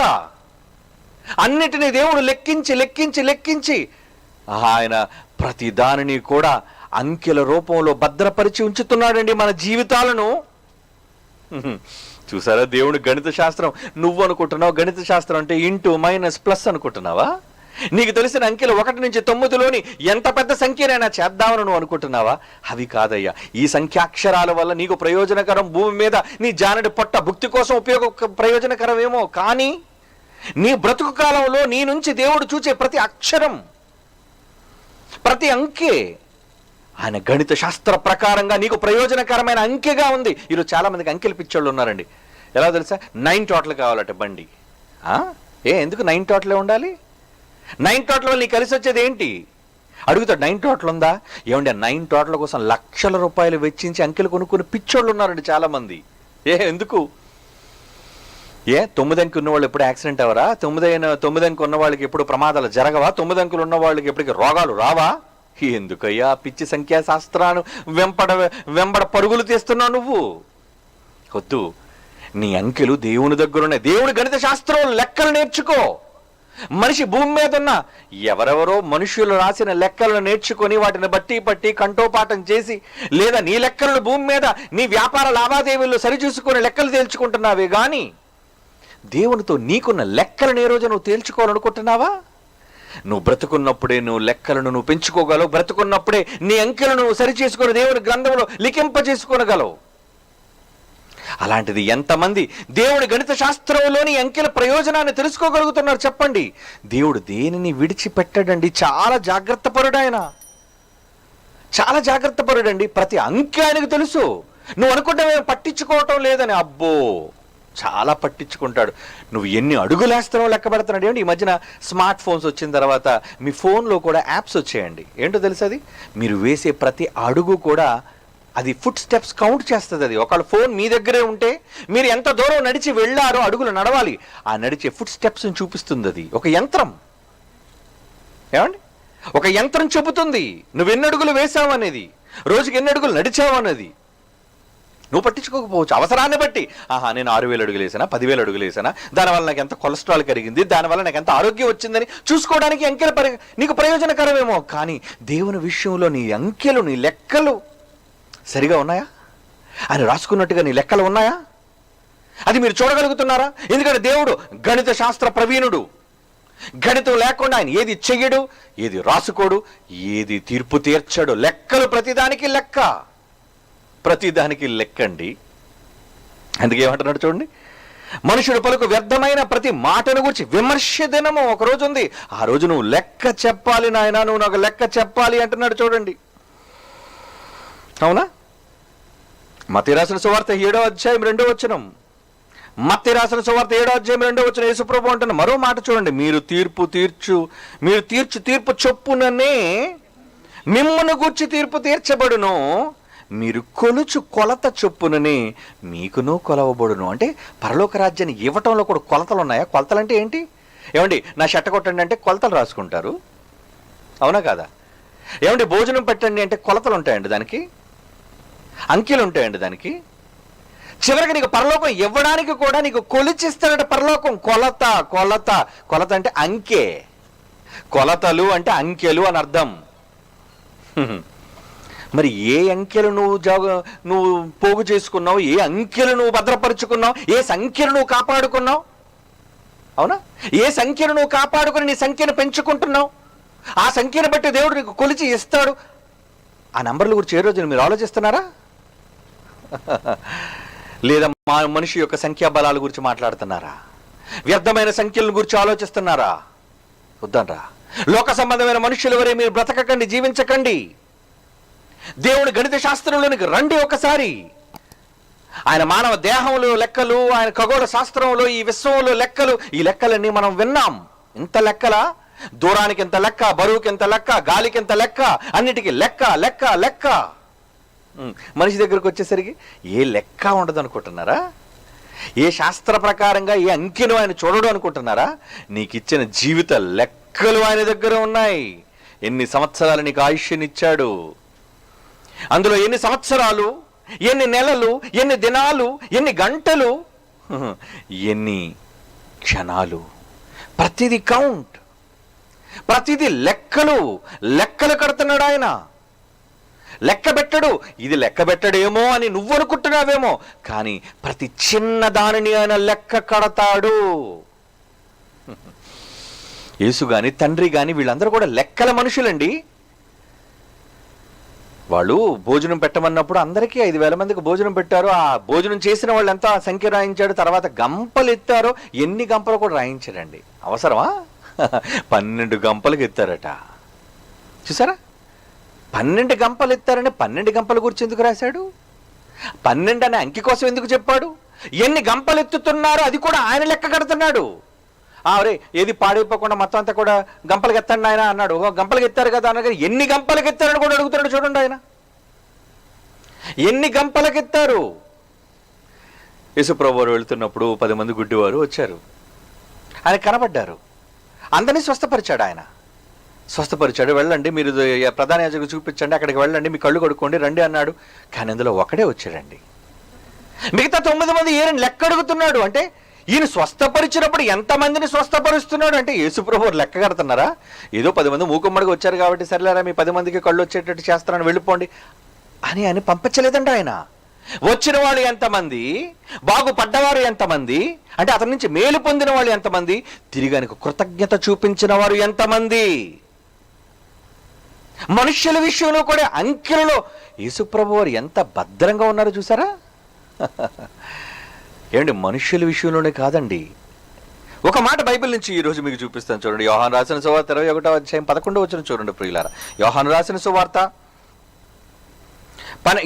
అన్నిటినీ దేవుడు లెక్కించి లెక్కించి లెక్కించి ఆయన ప్రతి దానిని కూడా అంకెల రూపంలో భద్రపరిచి ఉంచుతున్నాడండి మన జీవితాలను. చూసారా దేవుడు గణిత శాస్త్రం. నువ్వు అనుకుంటున్నావు గణిత శాస్త్రం అంటే ఇంటూ, మైనస్, ప్లస్ అనుకుంటున్నావా? నీకు తెలిసిన అంకెలు 1 నుంచి 9లోని ఎంత పెద్ద సంఖ్యనైనా చేద్దామని నువ్వు అనుకుంటున్నావా? అవి కాదయ్యా. ఈ సంఖ్యాక్షరాల వల్ల నీకు ప్రయోజనకరం, భూమి మీద నీ జానడి పొట్ట భుక్తి కోసం ప్రయోజనకరమేమో, కానీ నీ బ్రతుకు కాలంలో నీ నుంచి దేవుడు చూచే ప్రతి అక్షరం, ప్రతి అంకె ఆయన గణిత శాస్త్ర ప్రకారంగా నీకు ప్రయోజనకరమైన అంకెగా ఉంది. ఈరోజు చాలా మందికి అంకెలు పిచ్చోళ్ళు ఉన్నారండి. ఎలా తెలుసా? 9 టోటల్ కావాలట బండి. ఎందుకు 9 టోటలే ఉండాలి? 9 టోటల్ వల్ల నీకు కలిసి వచ్చేది ఏంటి అడుగుతాడు. 9 టోటల్ ఉందా? ఏమండి, 9 టోటల్ కోసం లక్షల రూపాయలు వెచ్చించి అంకెలు కొనుక్కుని పిచ్చోళ్ళు ఉన్నారండి చాలా మంది. ఎందుకు? 9 అంకె ఉన్న వాళ్ళు ఎప్పుడు యాక్సిడెంట్ అవరా? 9 అంకె ఉన్న వాళ్ళకి ఎప్పుడు ప్రమాదాలు జరగవా? 9 అంకెలు ఉన్న వాళ్ళకి ఎప్పటికీ రోగాలు రావా? ఎందుకయ్యా పిచ్చి సంఖ్యాశాస్త్రాన్ని వెంబడ పరుగులు తీస్తున్నావు నువ్వు? వద్దు. నీ అంకెలు దేవుని దగ్గరున్నాయి. దేవుని గణిత శాస్త్రం లెక్కలు నేర్చుకో. మనిషి భూమి మీద ఉన్న ఎవరెవరో మనుషులు రాసిన లెక్కలను నేర్చుకొని వాటిని బట్టి పట్టి కంఠోపాఠం చేసి, లేదా నీ లెక్కలను భూమి మీద నీ వ్యాపార లావాదేవీల్లో సరిచూసుకొని లెక్కలు తేల్చుకుంటున్నావే గాని దేవునితో నీకున్న లెక్కలను ఏ రోజు నువ్వు తేల్చుకోవాలనుకుంటున్నావా? నువ్వు బ్రతుకున్నప్పుడే నువ్వు లెక్కలను నువ్వు పెంచుకోగలవు. బ్రతుకున్నప్పుడే నీ అంకెలను నువ్వు సరిచేసుకొని దేవుని గ్రంథంలో లిఖింపజేసుకోగలవు. అలాంటిది ఎంతమంది దేవుడి గణిత శాస్త్రంలోని అంకెల ప్రయోజనాన్ని తెలుసుకోగలుగుతున్నారు చెప్పండి? దేవుడు దేనిని విడిచిపెట్టాడండి. చాలా జాగ్రత్త పరుడు ఆయన, చాలా జాగ్రత్త పరుడండి. ప్రతి అంకె ఆయనకు తెలుసు. నువ్వు అనుకుంటావేమో పట్టించుకోవటం లేదని. అబ్బో, చాలా పట్టించుకుంటాడు. నువ్వు ఎన్ని అడుగులేస్తున్నావు లెక్క పెడుతున్నాడు. ఏమండి, ఈ మధ్యన స్మార్ట్ ఫోన్స్ వచ్చిన తర్వాత మీ ఫోన్లో కూడా యాప్స్ వచ్చాయండి. ఏంటో తెలుసు, అది మీరు వేసే ప్రతి అడుగు కూడా అది ఫుట్ స్టెప్స్ కౌంట్ చేస్తుంది. అది ఒకవేళ ఫోన్ మీ దగ్గరే ఉంటే మీరు ఎంత దూరం నడిచి వెళ్ళారో, అడుగులు నడవాలి, ఆ నడిచే ఫుట్ స్టెప్స్ని చూపిస్తుంది. అది ఒక యంత్రం. ఏమండి, ఒక యంత్రం చెబుతుంది నువ్వు ఎన్ని అడుగులు వేసావు అనేది, రోజుకి ఎన్ని అడుగులు నడిచావు అన్నది. నువ్వు పట్టించుకోకపోవచ్చు అవసరాన్ని బట్టి. ఆహా, నేను 6,000 అడుగులు వేసానా, 10,000 అడుగులు వేసానా, దానివల్ల నాకు ఎంత కొలెస్ట్రాల్ కరిగింది, దానివల్ల నాకు ఎంత ఆరోగ్యం వచ్చిందని చూసుకోవడానికి అంకెలు నీకు ప్రయోజనకరమేమో. కానీ దేవుని విషయంలో నీ అంకెలు, నీ లెక్కలు సరిగా ఉన్నాయా? ఆయన రాసుకున్నట్టుగా నీ లెక్కలు ఉన్నాయా? అది మీరు చూడగలుగుతున్నారా? ఎందుకంటే దేవుడు గణిత శాస్త్ర ప్రవీణుడు. గణితం లేకుండా ఆయన ఏది చెయ్యడు, ఏది రాసుకోడు, ఏది తీర్పు తీర్చడు. లెక్కలు ప్రతిదానికి లెక్క, ప్రతిదానికి లెక్కండి. అందుకే ఏమంటున్నాడు చూడండి, మనుషుడు పలుకు వ్యర్థమైన ప్రతి మాటను గురించి విమర్శ దినము ఒక రోజు ఉంది. ఆ రోజు నువ్వు లెక్క చెప్పాలి నాయనా, నువ్వు నాకు లెక్క చెప్పాలి అంటున్నాడు చూడండి. అవునా? మత్తయి రాసిన సువార్త 7వ అధ్యాయం 2వ వచనం. మత్తయి రాసిన సువార్త 7వ అధ్యాయం 2వ వచనం యేసుప్రభు అంటున్న మరో మాట చూడండి. మీరు తీర్చు తీర్పు చొప్పుననే మిమ్మును గూర్చి తీర్పు తీర్చబడును, మీరు కొలుచు కొలత చొప్పుననే మీకును కొలవబడును. అంటే పరలోక రాజ్యాన్ని ఇవ్వటంలో కూడా కొలతలు ఉన్నాయా? కొలతలు అంటే ఏంటి? ఏమండి, నా షట్ట కొట్టండి అంటే కొలతలు రాసుకుంటారు, అవునా కాదా? ఏమండి, భోజనం పెట్టండి అంటే కొలతలు ఉంటాయండి, దానికి అంకెలు ఉంటాయండి, దానికి. చివరికి నీకు పరలోకం ఇవ్వడానికి కూడా నీకు కొలిచిస్తాడట పరలోకం. కొలత కొలత కొలత అంటే అంకె, కొలతలు అంటే అంకెలు అని అర్థం. మరి ఏ అంకెలు నువ్వు పోగు చేసుకున్నావు, ఏ అంకెలు నువ్వు భద్రపరుచుకున్నావు, ఏ సంఖ్యను నువ్వు కాపాడుకున్నావు? అవునా? ఏ సంఖ్యను నువ్వు కాపాడుకుని నీ సంఖ్యను పెంచుకుంటున్నావు, ఆ సంఖ్యను బట్టి దేవుడు నీకు కొలిచి ఇస్తాడు. ఆ నంబర్ల గురించి ఏ రోజున మీరు ఆలోచిస్తున్నారా? లేదా మనిషి యొక్క సంఖ్యాబలాల గురించి మాట్లాడుతున్నారా? వ్యర్థమైన సంఖ్యల గురించి ఆలోచిస్తున్నారా? వద్దనరా. లోక సంబంధమైన మనుషుల వరే మీరు బ్రతకకండి, జీవించకండి. దేవుని గణిత శాస్త్రంలోనికి రండి ఒకసారి. ఆయన మానవ దేహంలో లెక్కలు, ఆయన ఖగోళ శాస్త్రంలో ఈ విశ్వంలో లెక్కలు, ఈ లెక్కలన్నీ మనం విన్నాం. ఇంత లెక్కల, దూరానికి ఎంత లెక్క, బరువుకి ఎంత లెక్క, గాలికి ఎంత లెక్క, అన్నిటికీ లెక్క లెక్క లెక్క. మనిషి దగ్గరకు వచ్చేసరికి ఏ లెక్క ఉండదు అనుకుంటున్నారా? ఏ శాస్త్ర ప్రకారంగా ఏ అంకెను ఆయన చూడడు అనుకుంటున్నారా? నీకు ఇచ్చిన జీవిత లెక్కలు ఆయన దగ్గర ఉన్నాయి. ఎన్ని సంవత్సరాలు నీకు ఆయుష్యనిచ్చాడు, అందులో ఎన్ని సంవత్సరాలు, ఎన్ని నెలలు, ఎన్ని దినాలు, ఎన్ని గంటలు, ఎన్ని క్షణాలు, ప్రతిదీ కౌంట్, ప్రతిదీ లెక్కలు కడుతున్నాడు ఆయన. లెక్క పెట్టడు. ఇది లెక్క పెట్టడేమో అని నువ్వు అనుకుంటున్నావేమో, కానీ ప్రతి చిన్న దానిని ఆయన లెక్క కడతాడు. యేసు గాని, తండ్రి గాని, వీళ్ళందరూ కూడా లెక్కల మనుషులండి. వాళ్ళు భోజనం పెట్టమన్నప్పుడు అందరికీ 5,000 మందికి భోజనం పెట్టారు. ఆ భోజనం చేసిన వాళ్ళు ఎంత సంఖ్య రాయించాడు, తర్వాత గంపలు ఎత్తారో ఎన్ని గంపలు కూడా రాయించాడండి. అవసరమా? 12 గంపలకు ఎత్తారట. చూసారా? 12 గంపలు ఎత్తారని 12 గంపల గురించి ఎందుకు రాశాడు? 12 అనే అంకి కోసం ఎందుకు చెప్పాడు? ఎన్ని గంపలు ఎత్తుతున్నారో అది కూడా ఆయన లెక్క కడుతున్నాడు. అరే, ఏది పాడైపోకుండా మొత్తం అంతా కూడా గంపలకి ఎత్తండి ఆయన అన్నాడు. గంపలకి ఎత్తారు కదా అన్న, ఎన్ని గంపలకి ఎత్తారని కూడా అడుగుతున్నాడు చూడండి ఆయన. ఎన్ని గంపలకి ఎత్తారు? యేసుప్రభు వారు వెళుతున్నప్పుడు 10 మంది గుడ్డివారు వచ్చారు, ఆయన కనబడ్డారు. అందరినీ స్వస్థపరిచాడు ఆయన. స్వస్థపరిచాడు. వెళ్ళండి, మీరు ప్రధాన యాజకుడికి చూపించండి, అక్కడికి వెళ్ళండి, మీ కళ్ళు కడుక్కోండి, రండి అన్నాడు. కానీ అందులో ఒకడే వచ్చాడండి. మిగతా 9 మంది ఏరని లెక్క అడుగుతున్నాడు. అంటే ఈయన స్వస్థపరిచినప్పుడు ఎంతమందిని స్వస్థపరుస్తున్నాడు అంటే యేసుప్రభు లెక్క కడుతున్నారా? ఏదో 10 మంది మూకుమ్మడిగా వచ్చారు కాబట్టి సరేలేరా మీ 10 మందికి కళ్ళు వచ్చేటట్టు చేస్తారని వెళ్ళిపోండి అని పంపించలేదండి ఆయన. వచ్చిన వాళ్ళు ఎంతమంది, బాగుపడ్డవారు ఎంతమంది, అంటే అతని నుంచి మేలు పొందిన వాళ్ళు ఎంతమంది, తిరిగి ఆయనకు కృతజ్ఞత చూపించిన వారు ఎంతమంది. మనుష్యుల విషయంలో కూడా అంకెలలో యేసుప్రభు వారు ఎంత భద్రంగా ఉన్నారో చూసారా? ఏమండి, మనుష్యుల విషయంలోనే కాదండి. ఒక మాట బైబిల్ నుంచి ఈరోజు మీకు చూపిస్తాను చూడండి. యోహాను రాసిన సువార్త 21వ అధ్యాయం 11వ వచనం చూడండి ప్రియులారా. యోహాను రాసిన సువార్త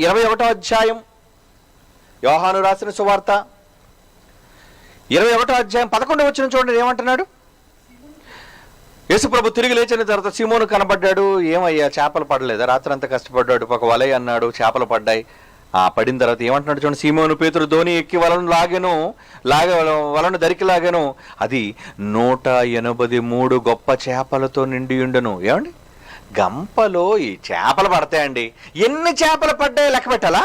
21వ అధ్యాయం యోహాను రాసిన సువార్త 21వ అధ్యాయం 11వ వచనం చూడండి, ఏమంటున్నాడు? యేసుప్రభు తిరిగి లేచిన తర్వాత సీమోను కనబడ్డాడు. ఏమయ్యా, చేపలు పడలేదా? రాత్రి అంతా కష్టపడ్డాడు, ఒక వలై అన్నాడు, చేపలు పడ్డాయి. పడిన తర్వాత ఏమంటున్నాడు చూడండి, సీమోను పేతురు ధోని ఎక్కి వలను దరికి లాగాను, అది 183 గొప్ప చేపలతో నిండి ఉండను. ఏమండి, గంపలో ఈ చేపలు పడతాయండి. ఎన్ని చేపలు పడ్డాయో లెక్క పెట్టాలా?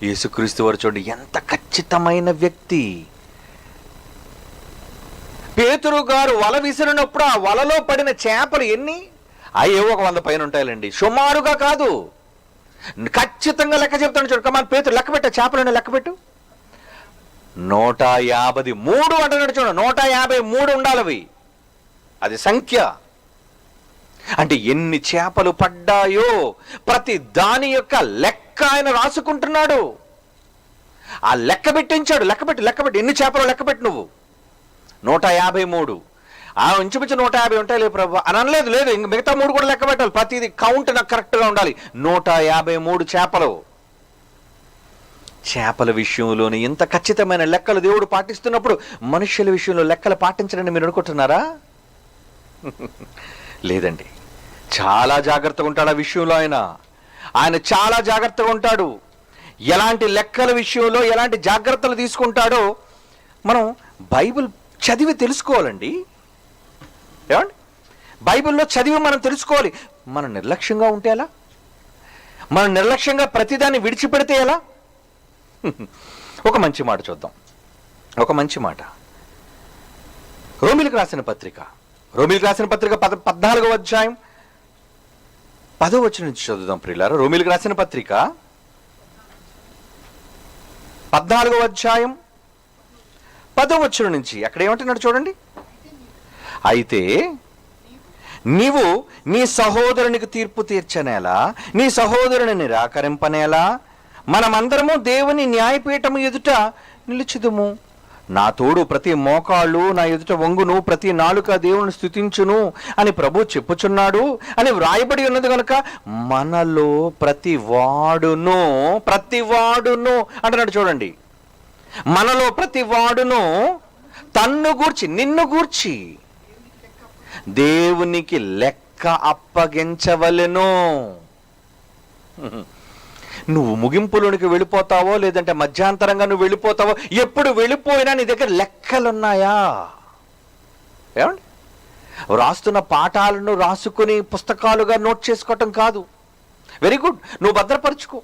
యేసుక్రీస్తు వారు చూడండి ఎంత ఖచ్చితమైన వ్యక్తి. పేతురు గారు వల విసిరినప్పుడు ఆ వలలో పడిన చేపలు ఎన్ని? అయ్యో, ఒక 100 పైన ఉంటాయండి. సుమారుగా కాదు, ఖచ్చితంగా లెక్క చెప్తాను చూడు. కమాన్ పేతురు, లెక్క పెట్ట, చేపలను లెక్క పెట్టు. 153 అంటున్నాడు చూడండి. 153 ఉండాలవి, అది సంఖ్య. అంటే ఎన్ని చేపలు పడ్డాయో ప్రతి దాని యొక్క లెక్క ఆయన రాసుకుంటున్నాడు. ఆ లెక్క పెట్టించాడు. లెక్కపెట్టి ఎన్ని చేపలు లెక్కపెట్టి నువ్వు. 153. ఇంచుమించు 150 ఉంటాయి లే ప్రభు అని అనలేదు. లేదు, ఇంక మిగతా 3 కూడా లెక్క పెట్టాలి. ప్రతిది కౌంట్ నాకు కరెక్ట్గా ఉండాలి. 153 చేపలు. చేపల విషయంలోని ఇంత ఖచ్చితమైన లెక్కలు దేవుడు పాటిస్తున్నప్పుడు మనుష్యుల విషయంలో లెక్కలు పాటించడని మీరు అనుకుంటున్నారా? లేదండి, చాలా జాగ్రత్తగా ఉంటాడు ఆ విషయంలో. ఆయన చాలా జాగ్రత్తగా ఉంటాడు. ఎలాంటి లెక్కల విషయంలో ఎలాంటి జాగ్రత్తలు తీసుకుంటాడో మనం బైబిల్ చదివి తెలుసుకోవాలండి. ఏమండి, బైబిల్లో చదివి మనం తెలుసుకోవాలి. మనం నిర్లక్ష్యంగా ఉంటే ఎలా? మనం నిర్లక్ష్యంగా ప్రతిదాన్ని విడిచిపెడితే ఎలా? ఒక మంచి మాట చూద్దాం. ఒక మంచి మాట రోమిలికి రాసిన పత్రిక 14వ అధ్యాయం 10వ వచనం నుంచి చదువుదాం ప్రియులారా. రోమిలికి రాసిన పత్రిక 14వ అధ్యాయం 10వ వచనం నుంచి అక్కడ ఏమంటున్నాడు చూడండి. అయితే నీవు నీ సహోదరునికి తీర్పు తీర్చనేలా, నీ సహోదరుని నిరాకరింపనేలా, మనమందరము దేవుని న్యాయపీఠము ఎదుట నిలుచుదుము. నా తోడు ప్రతి మోకాళ్ళు నా ఎదుట వంగును, ప్రతి నాలుక దేవుని స్తుతించును అని ప్రభు చెప్పుచున్నాడు అని వ్రాయబడి ఉన్నది కనుక మనలో ప్రతివాడును అంటున్నాడు చూడండి. మనలో ప్రతివాడును తన్ను గూర్చి, నిన్ను గూర్చి దేవునికి లెక్క అప్పగించవలెను. నువ్వు ముగింపులోనికి వెళ్ళిపోతావో లేదంటే మధ్యాంతరంగా నువ్వు వెళ్ళిపోతావో, ఎప్పుడు వెళ్ళిపోయినా నీ దగ్గర లెక్కలున్నాయా? ఏమండి, రాస్తున్న పాఠాలను రాసుకుని పుస్తకాలుగా నోట్ చేసుకోవటం కాదు. వెరీ గుడ్, నువ్వు భద్రపరుచుకో.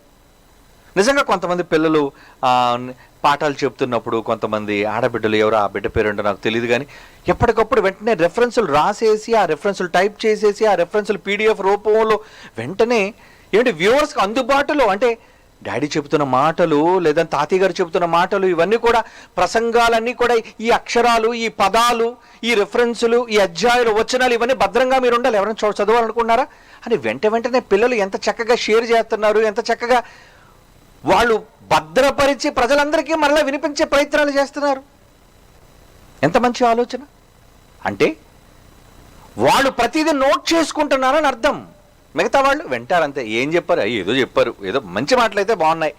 నిజంగా కొంతమంది పిల్లలు పాఠాలు చెప్తున్నప్పుడు కొంతమంది ఆడబిడ్డలు, ఎవరో ఆ బిడ్డ పేరు అంటే నాకు తెలియదు, కానీ ఎప్పటికప్పుడు వెంటనే రెఫరెన్సులు రాసేసి ఆ రెఫరెన్సులు టైప్ చేసేసి ఆ రెఫరెన్సులు PDF రూపంలో వెంటనే ఏంటి వ్యూవర్స్కి అందుబాటులో, అంటే డాడీ చెబుతున్న మాటలు లేదా తాతయ్య గారు చెబుతున్న మాటలు, ఇవన్నీ కూడా ప్రసంగాలన్నీ కూడా ఈ అక్షరాలు, ఈ పదాలు, ఈ రెఫరెన్సులు, ఈ అధ్యాయులు, వచనాలు ఇవన్నీ భద్రంగా మీరు ఉండాలి. ఎవరైనా చదవాలనుకున్నారా అని వెంటనే పిల్లలు ఎంత చక్కగా షేర్ చేస్తున్నారు, ఎంత చక్కగా వాళ్ళు భద్రపరిచి ప్రజలందరికీ మరలా వినిపించే ప్రయత్నాలు చేస్తున్నారు. ఎంత మంచి ఆలోచన. అంటే వాళ్ళు ప్రతిదీ నోట్ చేసుకుంటున్నారని అర్థం. మిగతా వాళ్ళు వింటారంతే. ఏం చెప్పారు? ఏదో చెప్పారు, ఏదో మంచి మాటలు అయితే బాగున్నాయి.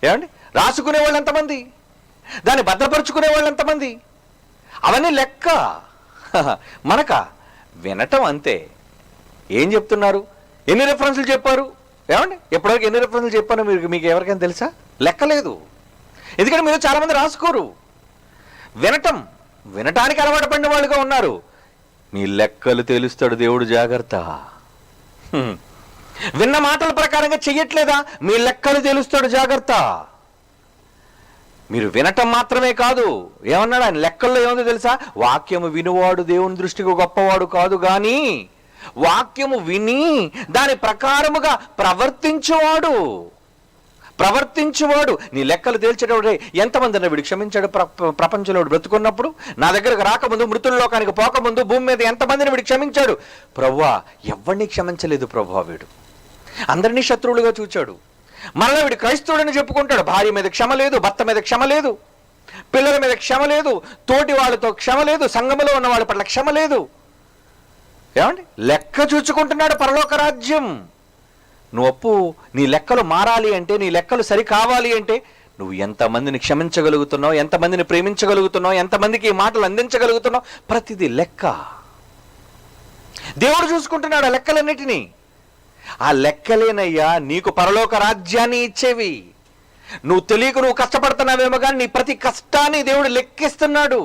ఏమండి, రాసుకునే వాళ్ళు ఎంతమంది, దాన్ని భద్రపరుచుకునే వాళ్ళు ఎంతమంది, అవన్నీ లెక్క. మనక వినటం అంతే. ఏం చెప్తున్నారు, ఎన్ని రెఫరెన్సులు చెప్పారు, ఏమండి ఎప్పటివరకు ఎన్ని రెఫరెన్సులు చెప్పారో మీకు ఎవరికైనా తెలుసా? లెక్కలేదు. ఎందుకంటే మీరు చాలామంది రాసుకోరు. వినటానికి అలవాటు పడిన వాళ్ళుగా ఉన్నారు. మీ లెక్కలు తెలుస్తాడు దేవుడు, జాగ్రత్త. విన్న మాటల ప్రకారంగా చెయ్యట్లేదా, మీ లెక్కలు తెలుస్తాడు, జాగ్రత్త. మీరు వినటం మాత్రమే కాదు, ఏమన్నాడు ఆయన లెక్కల్లో ఏముందో తెలుసా? వాక్యము వినువాడు దేవుని దృష్టికి గొప్పవాడు కాదు, గాని వాక్యము విని దాని ప్రకారముగా ప్రవర్తించువాడు. నీ లెక్కలు తేల్చేటప్పుడు ఎంతమంది వీడు క్షమించాడు ప్రపంచంలో బ్రతుకున్నప్పుడు? నా దగ్గరకు రాకముందు, మృతుల్లోకానికి పోకముందు భూమి మీద ఎంతమందిని వీడు క్షమించాడు? ప్రభువా, ఎవరిని క్షమించలేదు ప్రభువా. వీడు అందరినీ శత్రువులుగా చూచాడు. మరలా వీడు క్రైస్తవుడని చెప్పుకుంటాడు. భార్య మీద క్షమ లేదు, భర్త మీద క్షమ లేదు, పిల్లల మీద క్షమ లేదు, తోటి వాళ్ళతో క్షమ లేదు, సంఘములో ఉన్న వాళ్ళ పట్ల క్షమ లేదు. ఏమండి, లెక్క చూచుకుంటున్నాడు పరలోక రాజ్యం. నువ్వు ఒప్పు. నీ లెక్కలు మారాలి అంటే, నీ లెక్కలు సరి కావాలి అంటే నువ్వు ఎంతమందిని క్షమించగలుగుతున్నావు, ఎంతమందిని ప్రేమించగలుగుతున్నావు, ఎంతమందికి ఈ మాటలు అందించగలుగుతున్నావు, ప్రతిదీ లెక్క. దేవుడు చూసుకుంటున్నాడు ఆ లెక్కలన్నిటినీ. ఆ లెక్కలేనయ్యా నీకు పరలోక రాజ్యాన్ని ఇచ్చేవి. నువ్వు తెలియక నువ్వు కష్టపడుతున్నావేమో కానీ నీ ప్రతి కష్టాన్ని దేవుడు లెక్కిస్తున్నాడు,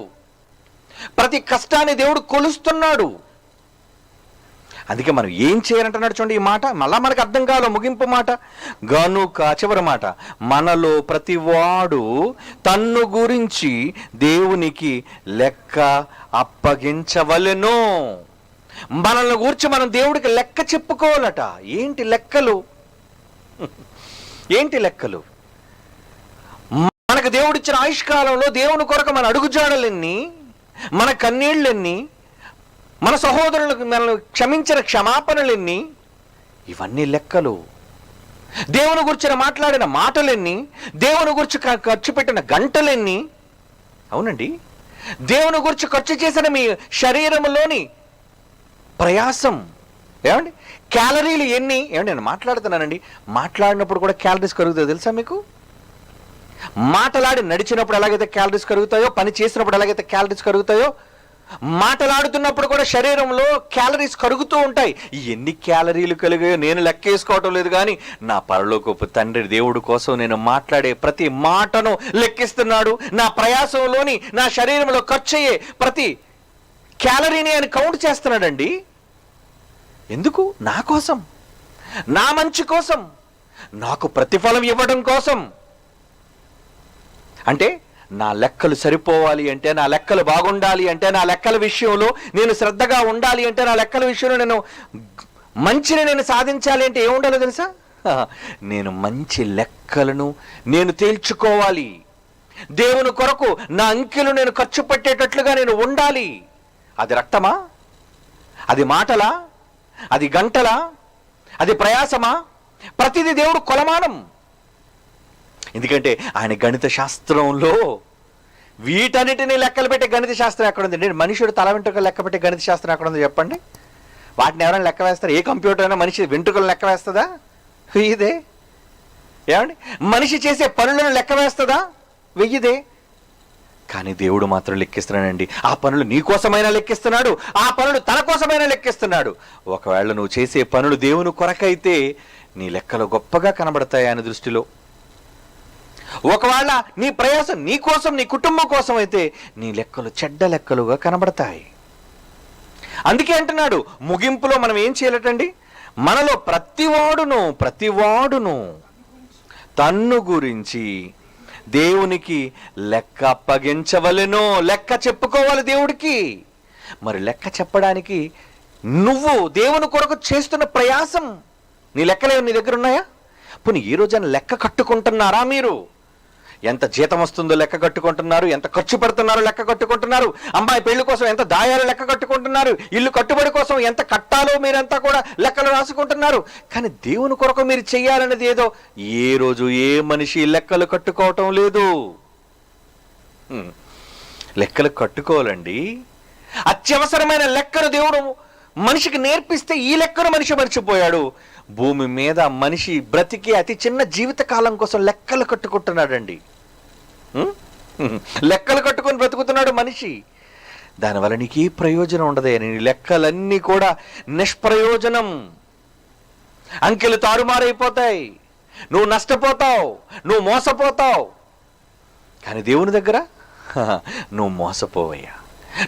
ప్రతి కష్టాన్ని దేవుడు కొలుస్తున్నాడు. అందుకే మనం ఏం చేయాలంటున్నాడు చూడండి. ఈ మాట మళ్ళా మనకు అర్థం కావాలి. ముగింపు మాట గనుక, చివరి మాట, మనలో ప్రతివాడు తన్ను గురించి దేవునికి లెక్క అప్పగించవలెను. మనల్ని గురించి మనం దేవుడికి లెక్క చెప్పుకోవాలట. ఏంటి లెక్కలు? ఏంటి లెక్కలు? మనకు దేవుడిచ్చిన ఆయుష్కాలంలో దేవుని కొరకు మన అడుగుజాడలెన్ని, మన కన్నీళ్ళెన్ని, మన సహోదరులకు మనల్ని క్షమించిన క్షమాపణలెన్ని, ఇవన్నీ లెక్కలు. దేవుని గురించి మాట్లాడిన మాటలెన్ని, దేవుని గురించి ఖర్చు పెట్టిన గంటలెన్ని. అవునండి, దేవుని గురించి ఖర్చు చేసిన మీ శరీరంలోని ప్రయాసం ఏమండి, క్యాలరీలు ఎన్ని. ఏమండి, నేను మాట్లాడుతున్నానండి, మాట్లాడినప్పుడు కూడా క్యాలరీస్ కరుగుతాయో తెలుసా మీకు? మాటలాడి నడిచినప్పుడు ఎలాగైతే క్యాలరీస్ కరుగుతాయో, పని చేసినప్పుడు ఎలాగైతే క్యాలరీస్ కరుగుతాయో, మాటలాడుతున్నప్పుడు కూడా శరీరంలో క్యాలరీస్ కరుగుతూ ఉంటాయి. ఎన్ని క్యాలరీలు కలిగాయో నేను లెక్కేసుకోవటం లేదు, కానీ నా పరలోకపు తండ్రి దేవుడు కోసం నేను మాట్లాడే ప్రతి మాటను లెక్కిస్తున్నాడు. నా ప్రయాసంలోని, నా శరీరంలో ఖర్చు అయ్యే ప్రతి క్యాలరీని ఆయన కౌంట్ చేస్తున్నాడండి. ఎందుకు? నా కోసం, నా మంచి కోసం, నాకు ప్రతిఫలం ఇవ్వడం కోసం. అంటే నా లెక్కలు సరిపోవాలి అంటే, నా లెక్కలు బాగుండాలి అంటే, నా లెక్కల విషయంలో నేను శ్రద్ధగా ఉండాలి అంటే, నా లెక్కల విషయంలో నేను మంచిని నేను సాధించాలి అంటే ఏముండాలో తెలుసా? నేను మంచి లెక్కలను నేను తేల్చుకోవాలి. దేవుని కొరకు నా అంకెలు నేను ఖర్చు పెట్టేటట్లుగా నేను ఉండాలి. అది రక్తమా? అది మాటలా? అది గంటలా? అది ప్రయాసమా? ప్రతిదీ దేవుడు కొలమానం. ఎందుకంటే ఆయన గణిత శాస్త్రంలో వీటన్నిటినీ లెక్కలు పెట్టే గణిత శాస్త్రం ఎక్కడుంది? నేను మనుషుడు తల వెంట్రుకలు లెక్క పెట్టే గణిత శాస్త్రం ఎక్కడుంది చెప్పండి? వాటిని ఎవరైనా లెక్క వేస్తారు? ఏ కంప్యూటర్ అయినా మనిషి వెంట్రుకలు లెక్క వేస్తుందా? వెయ్యిదే. ఏమండి, మనిషి చేసే పనులను లెక్క వేస్తుందా? వెయ్యిదే. కానీ దేవుడు మాత్రం లెక్కిస్తున్నాడండి. ఆ పనులు నీ కోసమైనా లెక్కిస్తున్నాడు, ఆ పనులు తన కోసమైనా లెక్కిస్తున్నాడు. ఒకవేళ నువ్వు చేసే పనులు దేవుని కొరకైతే నీ లెక్కలు గొప్పగా కనబడతాయి ఆయన దృష్టిలో. ఒకవేళ నీ ప్రయాసం నీ కోసం, నీ కుటుంబం కోసం అయితే నీ లెక్కలు చెడ్డ లెక్కలుగా కనబడతాయి. అందుకే అంటున్నాడు ముగింపులో మనం ఏం చేయాలటండి? మనలో ప్రతివాడును తన్ను గురించి దేవునికి లెక్క అప్పగించవలెను. లెక్క చెప్పుకోవాలి దేవుడికి. మరి లెక్క చెప్పడానికి నువ్వు దేవుని కొరకు చేస్తున్న ప్రయాసం, నీ లెక్కలేవు నీ దగ్గర ఉన్నాయా? పోనీ ఈ రోజైనా లెక్క కట్టుకుంటున్నారా? మీరు ఎంత జీతం వస్తుందో లెక్క కట్టుకుంటున్నారు, ఎంత ఖర్చు పెడుతున్నారో లెక్క కట్టుకుంటున్నారు, అమ్మాయి పెళ్లి కోసం ఎంత దాయాలో లెక్క కట్టుకుంటున్నారు, ఇల్లు కట్టుబడి కోసం ఎంత కట్టాలో మీరంతా కూడా లెక్కలు రాసుకుంటున్నారు. కానీ దేవుని కొరకు మీరు చెయ్యాలనేది ఏదో ఏ రోజు ఏ మనిషి లెక్కలు కట్టుకోవటం లేదు. లెక్కలు కట్టుకోవాలండి. అత్యవసరమైన లెక్కను దేవుడు మనిషికి నేర్పిస్తే ఈ లెక్కను మనిషి మర్చిపోయాడు. భూమి మీద మనిషి బ్రతికి అతి చిన్న జీవిత కాలం కోసం లెక్కలు కట్టుకుంటున్నాడండి. లెక్కలు కట్టుకొని బ్రతుకుతున్నాడు మనిషి. దానివల్ల నీకు ఏ ప్రయోజనం ఉండదే. నీ లెక్కలన్నీ కూడా నిష్ప్రయోజనం. అంకెలు తారుమారైపోతాయి, నువ్వు నష్టపోతావు, నువ్వు మోసపోతావు. కానీ దేవుని దగ్గర నువ్వు మోసపోవయ్యా.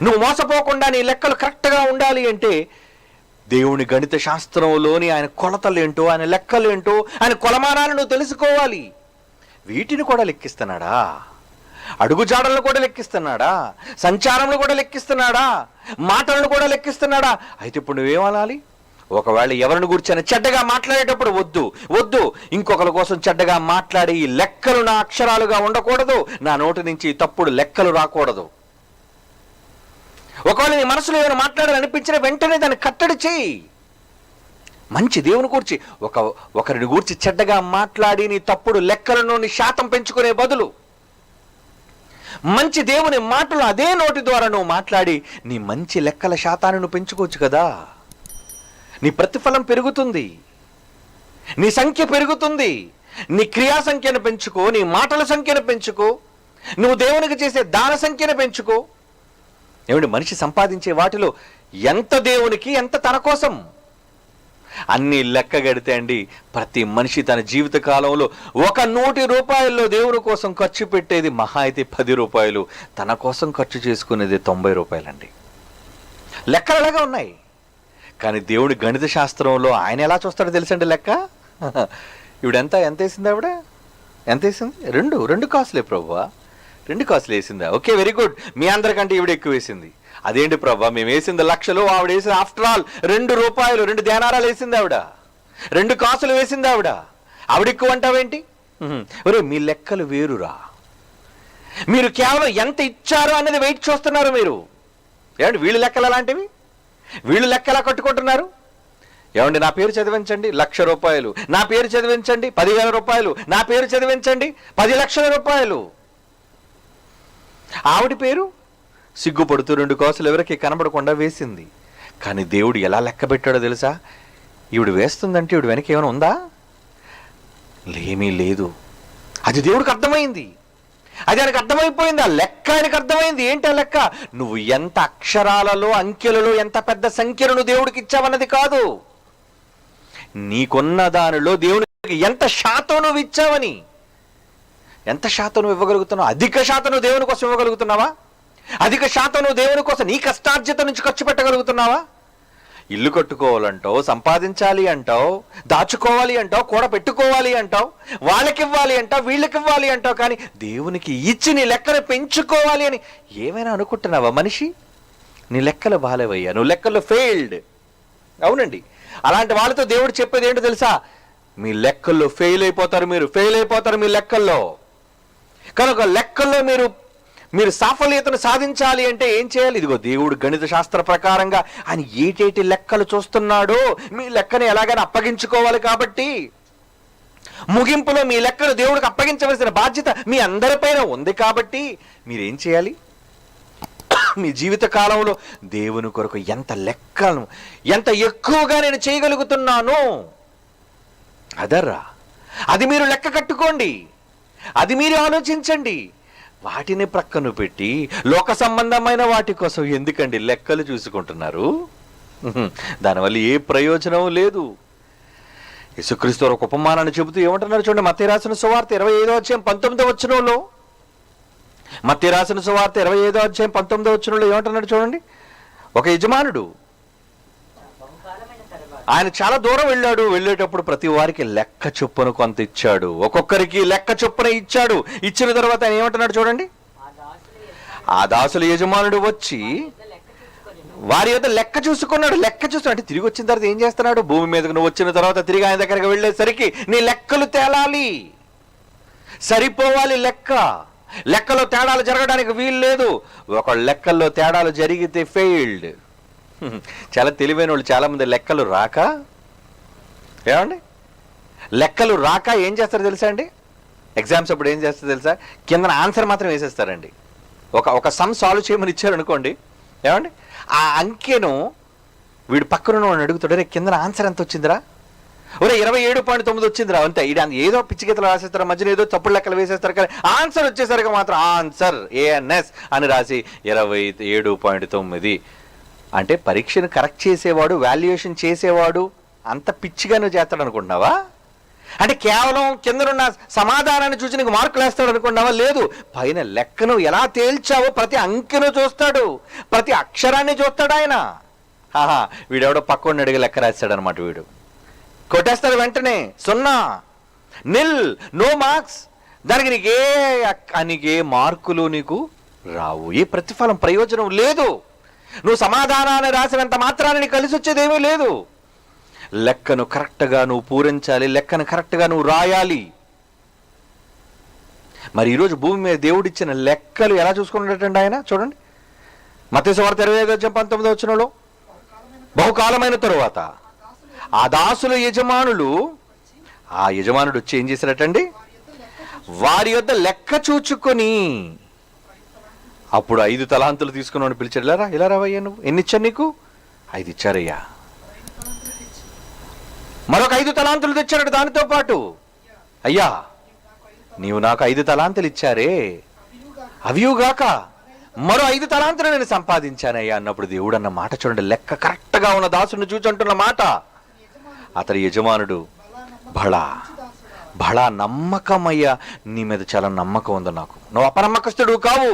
నువ్వు మోసపోకుండా నీ లెక్కలు కరెక్ట్గా ఉండాలి అంటే దేవుని గణిత శాస్త్రంలోని ఆయన కొలతలేంటో, ఆయన లెక్కలేంటో, ఆయన కొలమానాలు నువ్వు తెలుసుకోవాలి. వీటిని కూడా లెక్కిస్తున్నాడా? అడుగుజాడలను కూడా లెక్కిస్తున్నాడా? సంచారంలో కూడా లెక్కిస్తున్నాడా? మాటలను కూడా లెక్కిస్తున్నాడా? అయితే ఇప్పుడు నువ్వేమనాలి? ఒకవేళ ఎవరిని గురించి చెడ్డగా మాట్లాడేటప్పుడు వద్దు, ఇంకొకరి కోసం చెడ్డగా మాట్లాడే ఈ లెక్కలు నా అక్షరాలుగా ఉండకూడదు, నా నోటి నుంచి తప్పుడు లెక్కలు రాకూడదు. ఒకవేళ నీ మనసులో ఏమైనా మాట్లాడాలనిపించిన వెంటనే దాన్ని కట్టడి చేయి. మంచి దేవుని గూర్చి ఒకరిని గూర్చి చెడ్డగా మాట్లాడి నీ తప్పుడు లెక్కలను నీ శాతం పెంచుకునే బదులు మంచి దేవుని మాటలు అదే నోటి ద్వారా నువ్వు మాట్లాడి నీ మంచి లెక్కల శాతాన్ని నువ్వు పెంచుకోవచ్చు కదా. నీ ప్రతిఫలం పెరుగుతుంది. నీ సంఖ్య పెరుగుతుంది. నీ క్రియా సంఖ్యను పెంచుకో, నీ మాటల సంఖ్యను పెంచుకో, నువ్వు దేవునికి చేసే దాన సంఖ్యను పెంచుకో. ఏమండి, మనిషి సంపాదించే వాటిలో ఎంత దేవునికి, ఎంత తన కోసం అన్ని లెక్క గడితే అండి, ప్రతి మనిషి తన జీవిత కాలంలో ₹100 దేవుని కోసం ఖర్చు పెట్టేది మహా అయితే ₹10, తన కోసం ఖర్చు చేసుకునేది ₹90 అండి. లెక్కలు అలాగే ఉన్నాయి. కానీ దేవుడి గణిత శాస్త్రంలో ఆయన ఎలా చూస్తాడో తెలుసండి లెక్క. ఇవిడ ఎంత వేసింది? ఆవిడ ఎంత వేసింది? రెండు కాసులే ప్రభువా, 2 కాసులు వేసిందా? Okay, very good. మీ అందరికంటే ఈవిడ ఎక్కువ వేసింది. అదేంటి ప్రభా, మేము వేసింది లక్షలు, ఆవిడ వేసింది ఆఫ్టర్ ఆల్ ₹2, 2 దేనారాలు వేసింది ఆవిడ, 2 కాసులు వేసింది ఆవిడ. ఆవిడ ఎక్కువ అంటావేంటి? ఒరే, మీ లెక్కలు వేరురా. మీరు కేవలం ఎంత ఇచ్చారో అనేది వెయిట్ చూస్తున్నారు మీరు. ఏమండి, వీళ్ళు లెక్కలు అలాంటివి, వీళ్ళు లెక్క ఎలా కట్టుకుంటున్నారు? ఏమండి, నా పేరు చదివించండి ₹1,00,000, నా పేరు చదివించండి ₹10,000, నా పేరు చదివించండి ₹10 లక్షల. ఆవిడ పేరు సిగ్గుపడుతూ 2 కాసులు ఎవరికి కనబడకుండా వేసింది. కానీ దేవుడు ఎలా లెక్క పెట్టాడో తెలుసా? ఈవిడ వేస్తుందంటే ఈవిడ వెనక ఏమైనా ఉందా? ఏమీ లేదు. అది దేవుడికి అర్థమైంది, అది ఆయనకు అర్థమైపోయింది. ఆ లెక్క ఆయనకు అర్థమైంది. ఏంటి ఆ లెక్క? నువ్వు ఎంత అక్షరాలలో, అంకెలలో ఎంత పెద్ద సంఖ్యను నువ్వు దేవుడికి ఇచ్చావన్నది కాదు, నీకున్న దానిలో దేవునికి ఎంత శాతం నువ్వు ఇచ్చావని. ఎంత శాతం నువ్వు ఇవ్వగలుగుతున్నావు? అధిక శాతం నువ్వు దేవుని కోసం ఇవ్వగలుగుతున్నావా? అధిక శాతం నువ్వు దేవుని కోసం నీ కష్టార్జిత నుంచి ఖర్చు పెట్టగలుగుతున్నావా? ఇల్లు కట్టుకోవాలంటావు, సంపాదించాలి అంటావు, దాచుకోవాలి అంటావు, కూడా పెట్టుకోవాలి అంటావు, వాళ్ళకి ఇవ్వాలి అంటావు, వీళ్ళకి ఇవ్వాలి అంటావు. కానీ దేవునికి ఇచ్చి నీ లెక్కను పెంచుకోవాలి అని ఏమైనా అనుకుంటున్నావా మనిషి? నీ లెక్కలు బాలేవయ్యా, నువ్వు లెక్కల్లో ఫెయిల్డ్. అవునండి, అలాంటి వాళ్ళతో దేవుడు చెప్పేది ఏంటో తెలుసా? మీ లెక్కల్లో ఫెయిల్ అయిపోతారు, మీరు ఫెయిల్ అయిపోతారు మీ లెక్కల్లో. కనుక లెక్కల్లో మీరు సాఫల్యతను సాధించాలి అంటే ఏం చేయాలి? ఇదిగో దేవుడు గణిత శాస్త్ర ప్రకారంగా ఆయన ఏటేటి లెక్కలు చూస్తున్నాడో మీ లెక్కని ఎలాగైనా అప్పగించుకోవాలి. కాబట్టి ముగింపులో మీ లెక్కను దేవుడికి అప్పగించవలసిన బాధ్యత మీ అందరిపైన ఉంది. కాబట్టి మీరేం చేయాలి? మీ జీవిత కాలంలో దేవుని కొరకు ఎంత లెక్కను, ఎంత ఎక్కువగా నేను చేయగలుగుతున్నాను అదర్రా, అది మీరు లెక్క కట్టుకోండి, అది మీరు ఆలోచించండి. వాటిని ప్రక్కన పెట్టి లోక సంబంధమైన వాటి కోసం ఎందుకండి లెక్కలు చూసుకుంటున్నారు? దానివల్ల ఏ ప్రయోజనం లేదు. యేసుక్రీస్తు ఒక ఉపమానాన్ని చెబుతూ ఏమంటున్నారు చూడండి, మత్తయి రాసిన సువార్త 25:19 మత్తయి రాసిన సువార్త 25:19 ఏమంటున్నాడు చూడండి. ఒక యజమానుడు ఆయన చాలా దూరం వెళ్ళాడు. వెళ్ళేటప్పుడు ప్రతి వారికి లెక్క చొప్పున కొంత ఇచ్చాడు, ఒక్కొక్కరికి లెక్క చొప్పున ఇచ్చాడు. ఇచ్చిన తర్వాత ఆయన ఏమంటున్నాడు చూడండి, ఆ దాసుల యజమానుడు వచ్చి వారి యొక్క లెక్క చూసుకున్నాడు. లెక్క చూసుకున్నాడు అంటే తిరిగి వచ్చిన తర్వాత ఏం చేస్తున్నాడు? భూమి మీదకు నువ్వు వచ్చిన తర్వాత తిరిగి ఆయన దగ్గరికి వెళ్ళేసరికి నీ లెక్కలు తేలాలి, సరిపోవాలి. లెక్కలో తేడాలు జరగడానికి వీలు లేదు. ఒక లెక్కల్లో తేడాలు జరిగితే ఫెయిల్డ్. చాలా తెలివైన వాళ్ళు చాలా మంది లెక్కలు రాక ఏం చేస్తారు తెలుసా అండి? ఎగ్జామ్స్ అప్పుడు ఏం చేస్తారు తెలుసా? కింద ఆన్సర్ మాత్రం వేసేస్తారండి. ఒక సమ్ సాల్వ్ చేయమని ఇచ్చారు అనుకోండి, ఏమండి ఆ అంకెను వీడు పక్కన అడుగుతాడు, రే కింద ఆన్సర్ ఎంత వచ్చిందిరా? ఒరే 27.9 వచ్చిందిరా. అంతే. ఏదో పిచ్చి గీతలు రాసేస్తారు, మధ్యలో ఏదో తప్పుడు లెక్కలు వేసేస్తారు. కానీ ఆన్సర్ వచ్చేసరికి మాత్రం ఆన్సర్ ANS అని రాసి 27.9. అంటే పరీక్షను కరెక్ట్ చేసేవాడు, వాల్యుయేషన్ చేసేవాడు అంత పిచ్చిగా నువ్వు చేస్తాడు అనుకుంటున్నావా? అంటే కేవలం కిందనున్న సమాధానాన్ని చూసి నీకు మార్కులు వేస్తాడు అనుకుంటున్నావా? లేదు. పైన లెక్కను ఎలా తేల్చావో ప్రతి అంకెను చూస్తాడు, ప్రతి అక్షరాన్ని చూస్తాడు ఆయన. వీడెవడో పక్కన అడిగి లెక్క రాస్తాడు అనమాట. వీడు కొట్టేస్తాడు వెంటనే 0, నిల్, నో మార్క్స్. దానికి నీకే మార్కులు నీకు రావు, ఏ ప్రతిఫలం ప్రయోజనం లేదు. నువ్వు సమాధానాన్ని రాసినంత మాత్రాన్ని నీకు కలిసి వచ్చేదేమీ లేదు. లెక్కను కరెక్ట్గా నువ్వు పూరించాలి, లెక్కను కరెక్ట్గా నువ్వు రాయాలి. మరి ఈరోజు భూమి మీద దేవుడిచ్చిన లెక్కలు ఎలా చూసుకున్నట్టండి ఆయన? చూడండి, మత్తయి సువార్త 25:19 బహుకాలమైన తరువాత ఆ దాసుల యజమానుడు వచ్చి ఏం చేశారటండి? వారి యొద్ద లెక్క చూచుకొని అప్పుడు 5 తలాంతులు తీసుకున్నాడు. పిలిచాడు, ఇలా రావయ్యా, నువ్వు ఎన్ని ఇచ్చారు? నీకు 5 ఇచ్చారయ్యా. మరొక 5 తలాంతులు తెచ్చాడు దానితో పాటు. అయ్యా, నీవు నాకు 5 తలాంతులు ఇచ్చారే, అవియుగాక మరో 5 తలాంతులు నేను సంపాదించానయ్యా అన్నప్పుడు దేవుడు అన్న మాట చూడండి, లెక్క కరెక్ట్గా ఉన్న దాసుని చూచి అంటున్న మాట. అతని యజమానుడు, బళా నమ్మకమయ్యా, నీ మీద చాలా నమ్మకం ఉంది నాకు, నువ్వు అపనమ్మకస్తుడు కావు,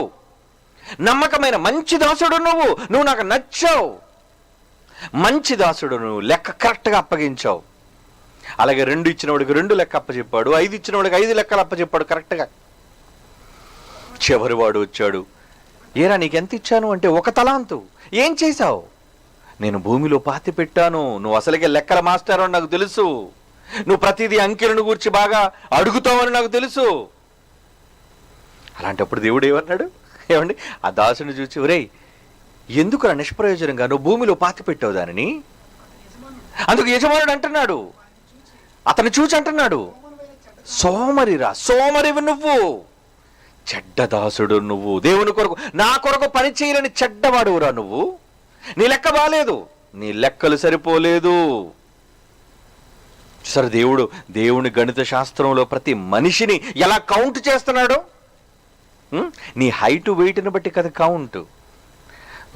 నమ్మకమైన మంచి దాసుడు, నువ్వు నాకు నచ్చావు, మంచి దాసుడు, నువ్వు లెక్క కరెక్ట్గా అప్పగించావు. అలాగే 2 ఇచ్చినవాడికి 2 లెక్క అప్పచెప్పాడు, 5 ఇచ్చినవాడికి 5 లెక్కలు అప్పచెప్పాడు కరెక్ట్గా. చివరివాడు వచ్చాడు, ఏరా నీకెంత ఇచ్చాను అంటే 1 తలాంతు. ఏం చేశావు? నేను భూమిలో పాతి పెట్టాను. నువ్వు అసలుకే లెక్కల మాస్టర్ అని నాకు తెలుసు, నువ్వు ప్రతిదీ అంకెలను గురించి బాగా అడుగుతావని నాకు తెలుసు. అలాంటప్పుడు దేవుడు ఏమన్నాడు, ఏమండి, ఆ దాసుని చూచి, ఒరేయ్ ఎందుకురా నిష్ప్రయోజనంగా నువ్వు భూమిలో పాతి పెట్టావు దానిని. అందుకు యజమానుడు అంటున్నాడు, అతను చూచి అంటున్నాడు, సోమరివి నువ్వు, చెడ్డదాసుడు నువ్వు, దేవుని కొరకు నా కొరకు పని చేయలేని చెడ్డవాడురా నువ్వు, నీ లెక్క బాలేదు, నీ లెక్కలు సరిపోలేదు. సరే, దేవుని గణిత శాస్త్రంలో ప్రతి మనిషిని ఎలా కౌంట్ చేస్తున్నాడు? నీ హైటు వెయిట్ని బట్టి కదా కౌంట్.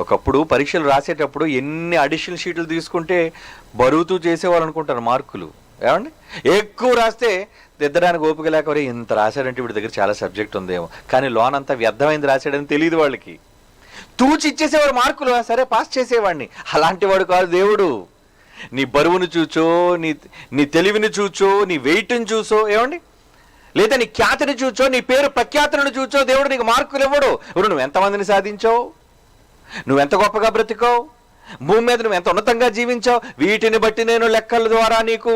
ఒకప్పుడు పరీక్షలు రాసేటప్పుడు ఎన్ని అడిషనల్ షీట్లు తీసుకుంటే బరువుతూ చేసేవాళ్ళు అనుకుంటారు మార్కులు. ఏమండి, ఎక్కువ రాస్తే దిద్దడానికి ఓపిక లేకపోతే ఇంత రాశాడంటే వీడి దగ్గర చాలా సబ్జెక్ట్ ఉందేమో, కానీ లోన్ అంతా వ్యర్థమైంది రాశాడని తెలియదు వాళ్ళకి. తూచి ఇచ్చేసేవాడు మార్కులు, సరే పాస్ చేసేవాడిని. అలాంటి వాడు కాదు దేవుడు. నీ బరువును చూచో, నీ తెలివిని చూచో, నీ వెయిట్ని చూసో, ఏమండి, లేదా నీ ఖ్యాతిని చూచో, నీ పేరు ప్రఖ్యాతులను చూచో దేవుడు నీకు మార్కులు ఇవ్వడు. నువ్వు ఎంతమందిని సాధించావు, నువ్వెంత గొప్పగా బ్రతికావు, భూమి మీద నువ్వు ఎంత ఉన్నతంగా జీవించావు, వీటిని బట్టి నేను లెక్కల ద్వారా నీకు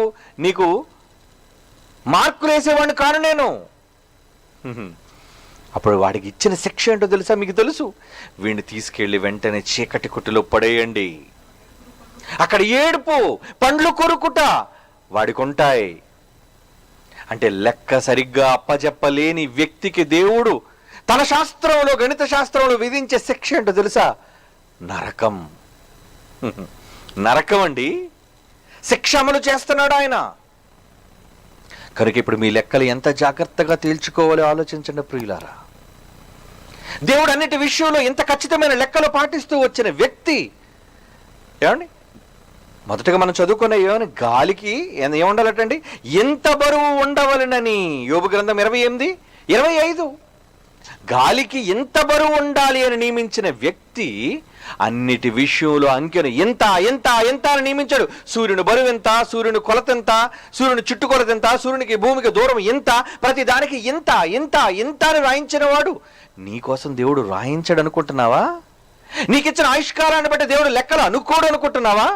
మార్కులు వేసేవాడిని కాను నేను. అప్పుడు వాడికి ఇచ్చిన శిక్ష ఏంటో తెలుసా? మీకు తెలుసు. వీడిని తీసుకెళ్లి వెంటనే చీకటి కొట్టులో పడేయండి, అక్కడ ఏడుపు పండ్లు కొరుకుట వాడికి ఉంటాయి. అంటే లెక్క సరిగ్గా అప్పజెప్పలేని వ్యక్తికి దేవుడు తన శాస్త్రంలో, గణిత శాస్త్రంలో విధించే శిక్ష ఏంటో తెలుసా? నరకం. నరకం అండి. శిక్ష అమలు చేస్తున్నాడు ఆయన. కనుక ఇప్పుడు మీ లెక్కలు ఎంత జాగ్రత్తగా తేల్చుకోవాలో ఆలోచించండి ప్రియులారా. దేవుడు అన్నిటి విషయంలో ఇంత ఖచ్చితమైన లెక్కలు పాటిస్తూ వచ్చిన వ్యక్తి. ఏమండి, మొదటగా మనం చదువుకున్న ఏమని, గాలికి ఏముండాలటండి, ఎంత బరువు ఉండవలనని. యోబు గ్రంథం 28:25. గాలికి ఎంత బరువు ఉండాలి అని నియమించిన వ్యక్తి అన్నిటి విషయంలో అంకెను ఎంత ఎంత ఎంత అని నియమించాడు. సూర్యుని బరువు ఎంత, సూర్యుని కొలత ఎంత, సూర్యుని చుట్టుకొలత ఎంత, సూర్యునికి భూమికి దూరం ఎంత, ప్రతి దానికి ఎంత ఎంత ఎంత అని రాయించిన వాడు నీకోసం దేవుడు రాయించాడు అనుకుంటున్నావా? నీకిచ్చిన ఆయుష్కారాన్ని బట్టి దేవుడు లెక్కలు అనుకోడు అనుకుంటున్నావా?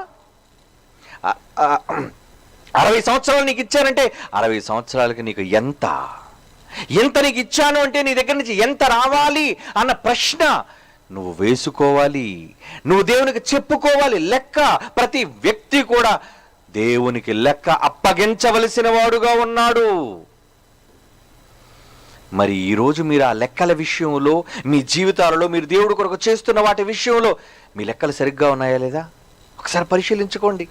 60 సంవత్సరాలు నీకు ఇచ్చారంటే 60 సంవత్సరాలకి నీకు ఎంత నీకు ఇచ్చాను అంటే నీ దగ్గర నుంచి ఎంత రావాలి అన్న ప్రశ్న నువ్వు వేసుకోవాలి, నువ్వు దేవునికి చెప్పుకోవాలి. లెక్క ప్రతి వ్యక్తి కూడా దేవునికి లెక్క అప్పగించవలసిన వాడుగా ఉన్నాడు. మరి ఈరోజు మీరు ఆ లెక్కల విషయంలో, మీ జీవితాలలో మీరు దేవుడి కొరకు చేస్తున్న వాటి విషయంలో మీ లెక్కలు సరిగ్గా ఉన్నాయా లేదా ఒకసారి పరిశీలించుకోండి.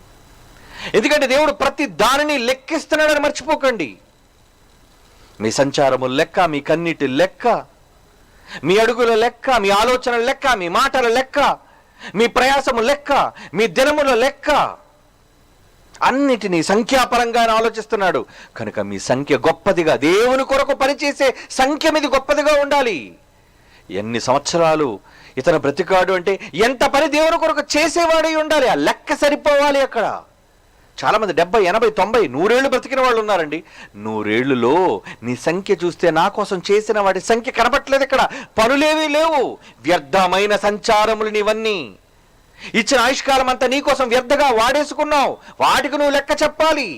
ఎందుకంటే దేవుడు ప్రతి దానిని లెక్కిస్తున్నాడని మర్చిపోకండి. మీ సంచారము లెక్క, మీ కన్నీటి లెక్క, మీ అడుగుల లెక్క, మీ ఆలోచనల లెక్క, మీ మాటల లెక్క, మీ ప్రయాసము లెక్క, మీ దినముల లెక్క, అన్నిటినీ సంఖ్యాపరంగా ఆలోచిస్తున్నాడు. కనుక మీ సంఖ్య గొప్పదిగా, దేవుని కొరకు పనిచేసే సంఖ్య మీది గొప్పదిగా ఉండాలి. ఎన్ని సంవత్సరాలు ఇతను బ్రతికాడు అంటే ఎంత పని దేవుని కొరకు చేసేవాడై ఉండాలి. ఆ లెక్క సరిపోవాలి. అక్కడ చాలామంది 70, 80, 90, 100 ఏళ్ళు బ్రతికిన వాళ్ళు ఉన్నారండి. 100 ఏళ్లలో నీ సంఖ్య చూస్తే నా కోసం చేసిన వాటి సంఖ్య కనబట్టలేదు. ఇక్కడ పనులేవీ లేవు, వ్యర్థమైన సంచారములు నీవన్నీ. ఇచ్చిన ఆయుష్కాలం అంతా నీ కోసం వ్యర్థగా వాడేసుకున్నావు. వాటికి నువ్వు లెక్క చెప్పాలి.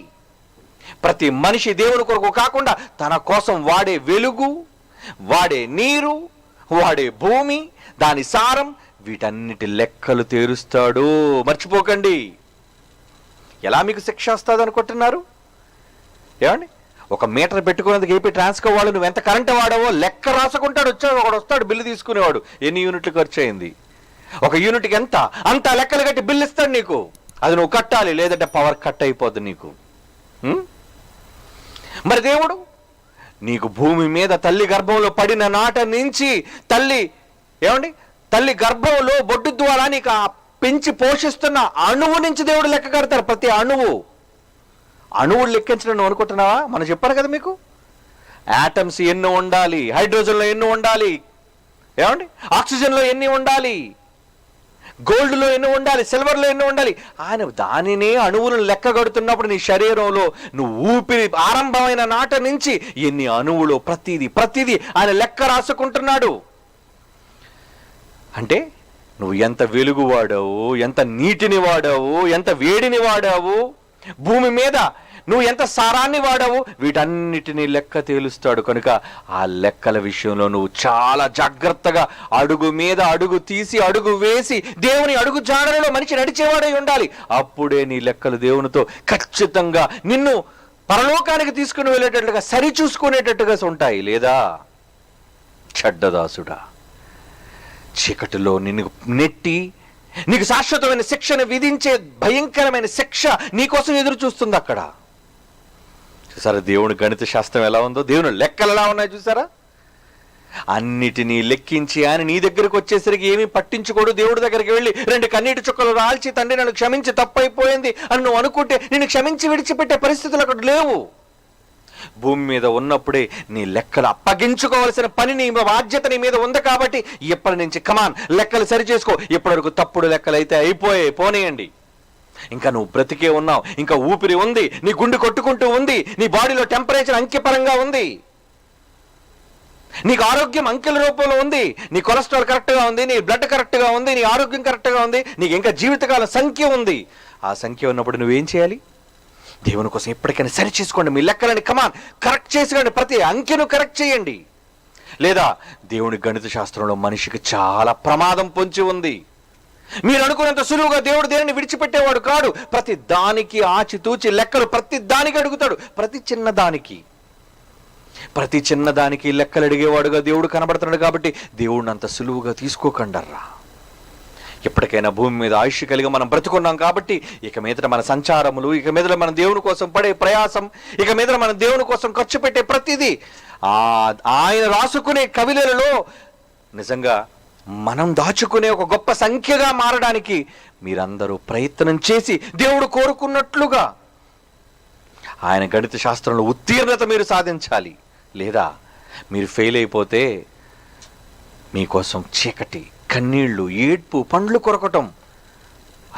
ప్రతి మనిషి దేవుని కొరకు కాకుండా తన కోసం వాడే వెలుగు, వాడే నీరు, వాడే భూమి, దాని సారం, వీటన్నిటి లెక్కలు తేరుస్తాడు. మర్చిపోకండి. ఎలా మీకు శిక్ష వస్తుంది అనుకుంటున్నారు? ఏమండి, 1 మీటర్ పెట్టుకునేందుకు ఏపీ ట్రాన్స్కో వాళ్ళు నువ్వు ఎంత కరెంట్ వాడావో లెక్క రాసుకుంటాడు. ఒకడు వస్తాడు బిల్లు తీసుకునేవాడు, ఎన్ని యూనిట్లు ఖర్చు అయింది, 1 యూనిట్కి ఎంత, అంత లెక్కలు కట్టి బిల్లు ఇస్తాడు నీకు. అది నువ్వు కట్టాలి, లేదంటే పవర్ కట్ అయిపోద్ది నీకు. మరి దేవుడు నీకు భూమి మీద తల్లి గర్భంలో పడిన నాట నుంచి తల్లి గర్భంలో బొడ్డు ద్వారా నీకు ఆ పెంచి పోషిస్తున్న అణువు నుంచి దేవుడు లెక్క కడతారు. ప్రతి అణువులు లెక్కించడం నువ్వు అనుకుంటున్నావా? మనం చెప్పారు కదా మీకు, యాటమ్స్ ఎన్ని ఉండాలి, హైడ్రోజన్లో ఎన్ని ఉండాలి, ఆక్సిజన్లో ఎన్ని ఉండాలి, గోల్డ్లో ఎన్ని ఉండాలి, సిల్వర్లో ఎన్ని ఉండాలి, ఆయన దానినే అణువులను లెక్క కడుతున్నప్పుడు నీ శరీరంలో నువ్వు ఊపిరి ఆరంభమైన నాట నుంచి ఎన్ని అణువులు ప్రతిదీ ఆయన లెక్క రాసుకుంటున్నాడు. అంటే నువ్వు ఎంత వెలుగు వాడావు, ఎంత నీటిని వాడావు, ఎంత వేడిని వాడావు, భూమి మీద నువ్వు ఎంత సారాన్ని వాడావు, వీటన్నిటినీ లెక్క తేలుస్తాడు. కనుక ఆ లెక్కల విషయంలో నువ్వు చాలా జాగ్రత్తగా అడుగు మీద అడుగు తీసి అడుగు వేసి దేవుని అడుగు జాడలలో మనిషి నడిచేవాడై ఉండాలి. అప్పుడే నీ లెక్కలు దేవునితో ఖచ్చితంగా నిన్ను పరలోకానికి తీసుకుని వెళ్ళేటట్లుగా సరి చూసుకునేటట్టుగా ఉంటాయి. లేదా చెడ్డదాసుడా, చీకటిలో నిన్ను నెట్టి నీకు శాశ్వతమైన శిక్షను విధించే భయంకరమైన శిక్ష నీకోసం ఎదురు చూస్తుంది అక్కడ. చూసారా దేవుని గణిత శాస్త్రం ఎలా ఉందో, దేవుని లెక్కలు ఎలా ఉన్నాయి చూసారా? అన్నిటినీ లెక్కించి ఆయన నీ దగ్గరకు వచ్చేసరికి ఏమీ పట్టించుకోడు. దేవుడి దగ్గరికి వెళ్ళి 2 కన్నీటి చుక్కలు రాల్చి తండ్రి నన్ను క్షమించి తప్పైపోయింది అని నువ్వు అనుకుంటే నిన్ను క్షమించి విడిచిపెట్టే పరిస్థితులు అక్కడ లేవు. భూమి మీద ఉన్నప్పుడే నీ లెక్కలు అప్పగించుకోవాల్సిన పని, నీ బాధ్యత నీ మీద ఉంది. కాబట్టి ఇప్పటి నుంచి కమాన్ లెక్కలు సరి చేసుకో. ఇప్పటివరకు తప్పుడు లెక్కలు అయితే పోనీయండి. ఇంకా నువ్వు బ్రతికే ఉన్నావు, ఇంకా ఊపిరి ఉంది, నీ గుండె కొట్టుకుంటూ ఉంది, నీ బాడీలో టెంపరేచర్ అంకెపరంగా ఉంది, నీకు ఆరోగ్యం అంకెల రూపంలో ఉంది, నీ కొలెస్ట్రాల్ కరెక్ట్గా ఉంది, నీ బ్లడ్ కరెక్ట్గా ఉంది, నీ ఆరోగ్యం కరెక్ట్గా ఉంది, నీకు ఇంకా జీవితకాల సంఖ్య ఉంది. ఆ సంఖ్య ఉన్నప్పుడు నువ్వేం చేయాలి? దేవుని కోసం ఎప్పటికైనా సరి చేసుకోండి. మీ లెక్కలని కమాన్ కరెక్ట్ చేసుకోండి, ప్రతి అంకెను కరెక్ట్ చేయండి. లేదా దేవుని గణిత శాస్త్రంలో మనిషికి చాలా ప్రమాదం పొంచి ఉంది. మీరు అనుకున్నంత సులువుగా దేవుడు దేనిని విడిచిపెట్టేవాడు కాడు. ప్రతి దానికి ఆచితూచి లెక్కలు ప్రతి దానికి అడుగుతాడు. ప్రతి చిన్నదానికి లెక్కలు అడిగేవాడుగా దేవుడు కనబడుతున్నాడు. కాబట్టి దేవుడిని అంత సులువుగా తీసుకోకండర్రా. ఎప్పటికైనా భూమి మీద ఆయుష్ కలిగి మనం బ్రతుకున్నాం. కాబట్టి ఇక మీద మన సంచారములు, ఇక మీద మన దేవుని కోసం పడే ప్రయాసం, ఇక మీద మన దేవుని కోసం ఖర్చు పెట్టే ప్రతిదీ ఆయన రాసుకునే కవిలలో నిజంగా మనం దాచుకునే ఒక గొప్ప సంఖ్యగా మారడానికి మీరందరూ ప్రయత్నం చేసి దేవుడు కోరుకున్నట్లుగా ఆయన గణిత శాస్త్రంలో ఉత్తీర్ణత మీరు సాధించాలి. లేదా మీరు ఫెయిల్ అయిపోతే మీకోసం చీకటి, కన్నీళ్లు, ఏడ్పు, పండ్లు కొరకటం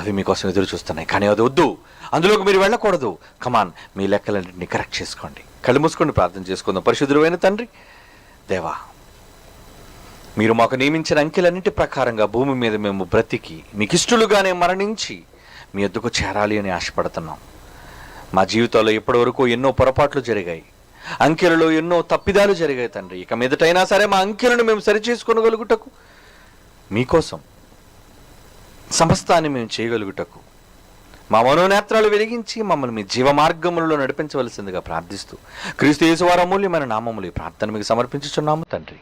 అవి మీకోసం ఎదురు చూస్తున్నాయి. కానీ అది వద్దు, అందులోకి మీరు వెళ్ళకూడదు. కమాన్ మీ లెక్కలన్నింటినీ కరెక్ట్ చేసుకోండి. కళ్ళు మూసుకొని ప్రార్థన చేసుకుందాం. పరిశుద్ధుడైన తండ్రి దేవా, మీరు మాకు నియమించిన అంకెలన్నింటి ప్రకారంగా భూమి మీద మేము బ్రతికి మీకు ఇష్టలుగానే మరణించి మీ వద్దకు చేరాలి అని ఆశపడుతున్నాం. మా జీవితాల్లో ఇప్పటి వరకు ఎన్నో పొరపాట్లు జరిగాయి, అంకెలలో ఎన్నో తప్పిదాలు జరిగాయి తండ్రి. ఇక మీదటైనా సరే మా అంకెలను మేము సరిచేసుకోగలుగుటకు, మీకోసం సమస్తాన్ని మేము చేయగలుగుటకు మా మనోనేత్రాలు వెలిగించి మమ్మల్ని మీ జీవ మార్గములలో నడిపించవలసిందిగా ప్రార్థిస్తూ క్రీస్తు యేసు వారి అమూల్యమైన నామములు ఈ ప్రార్థన మీకు సమర్పించుచున్నాము తండ్రి.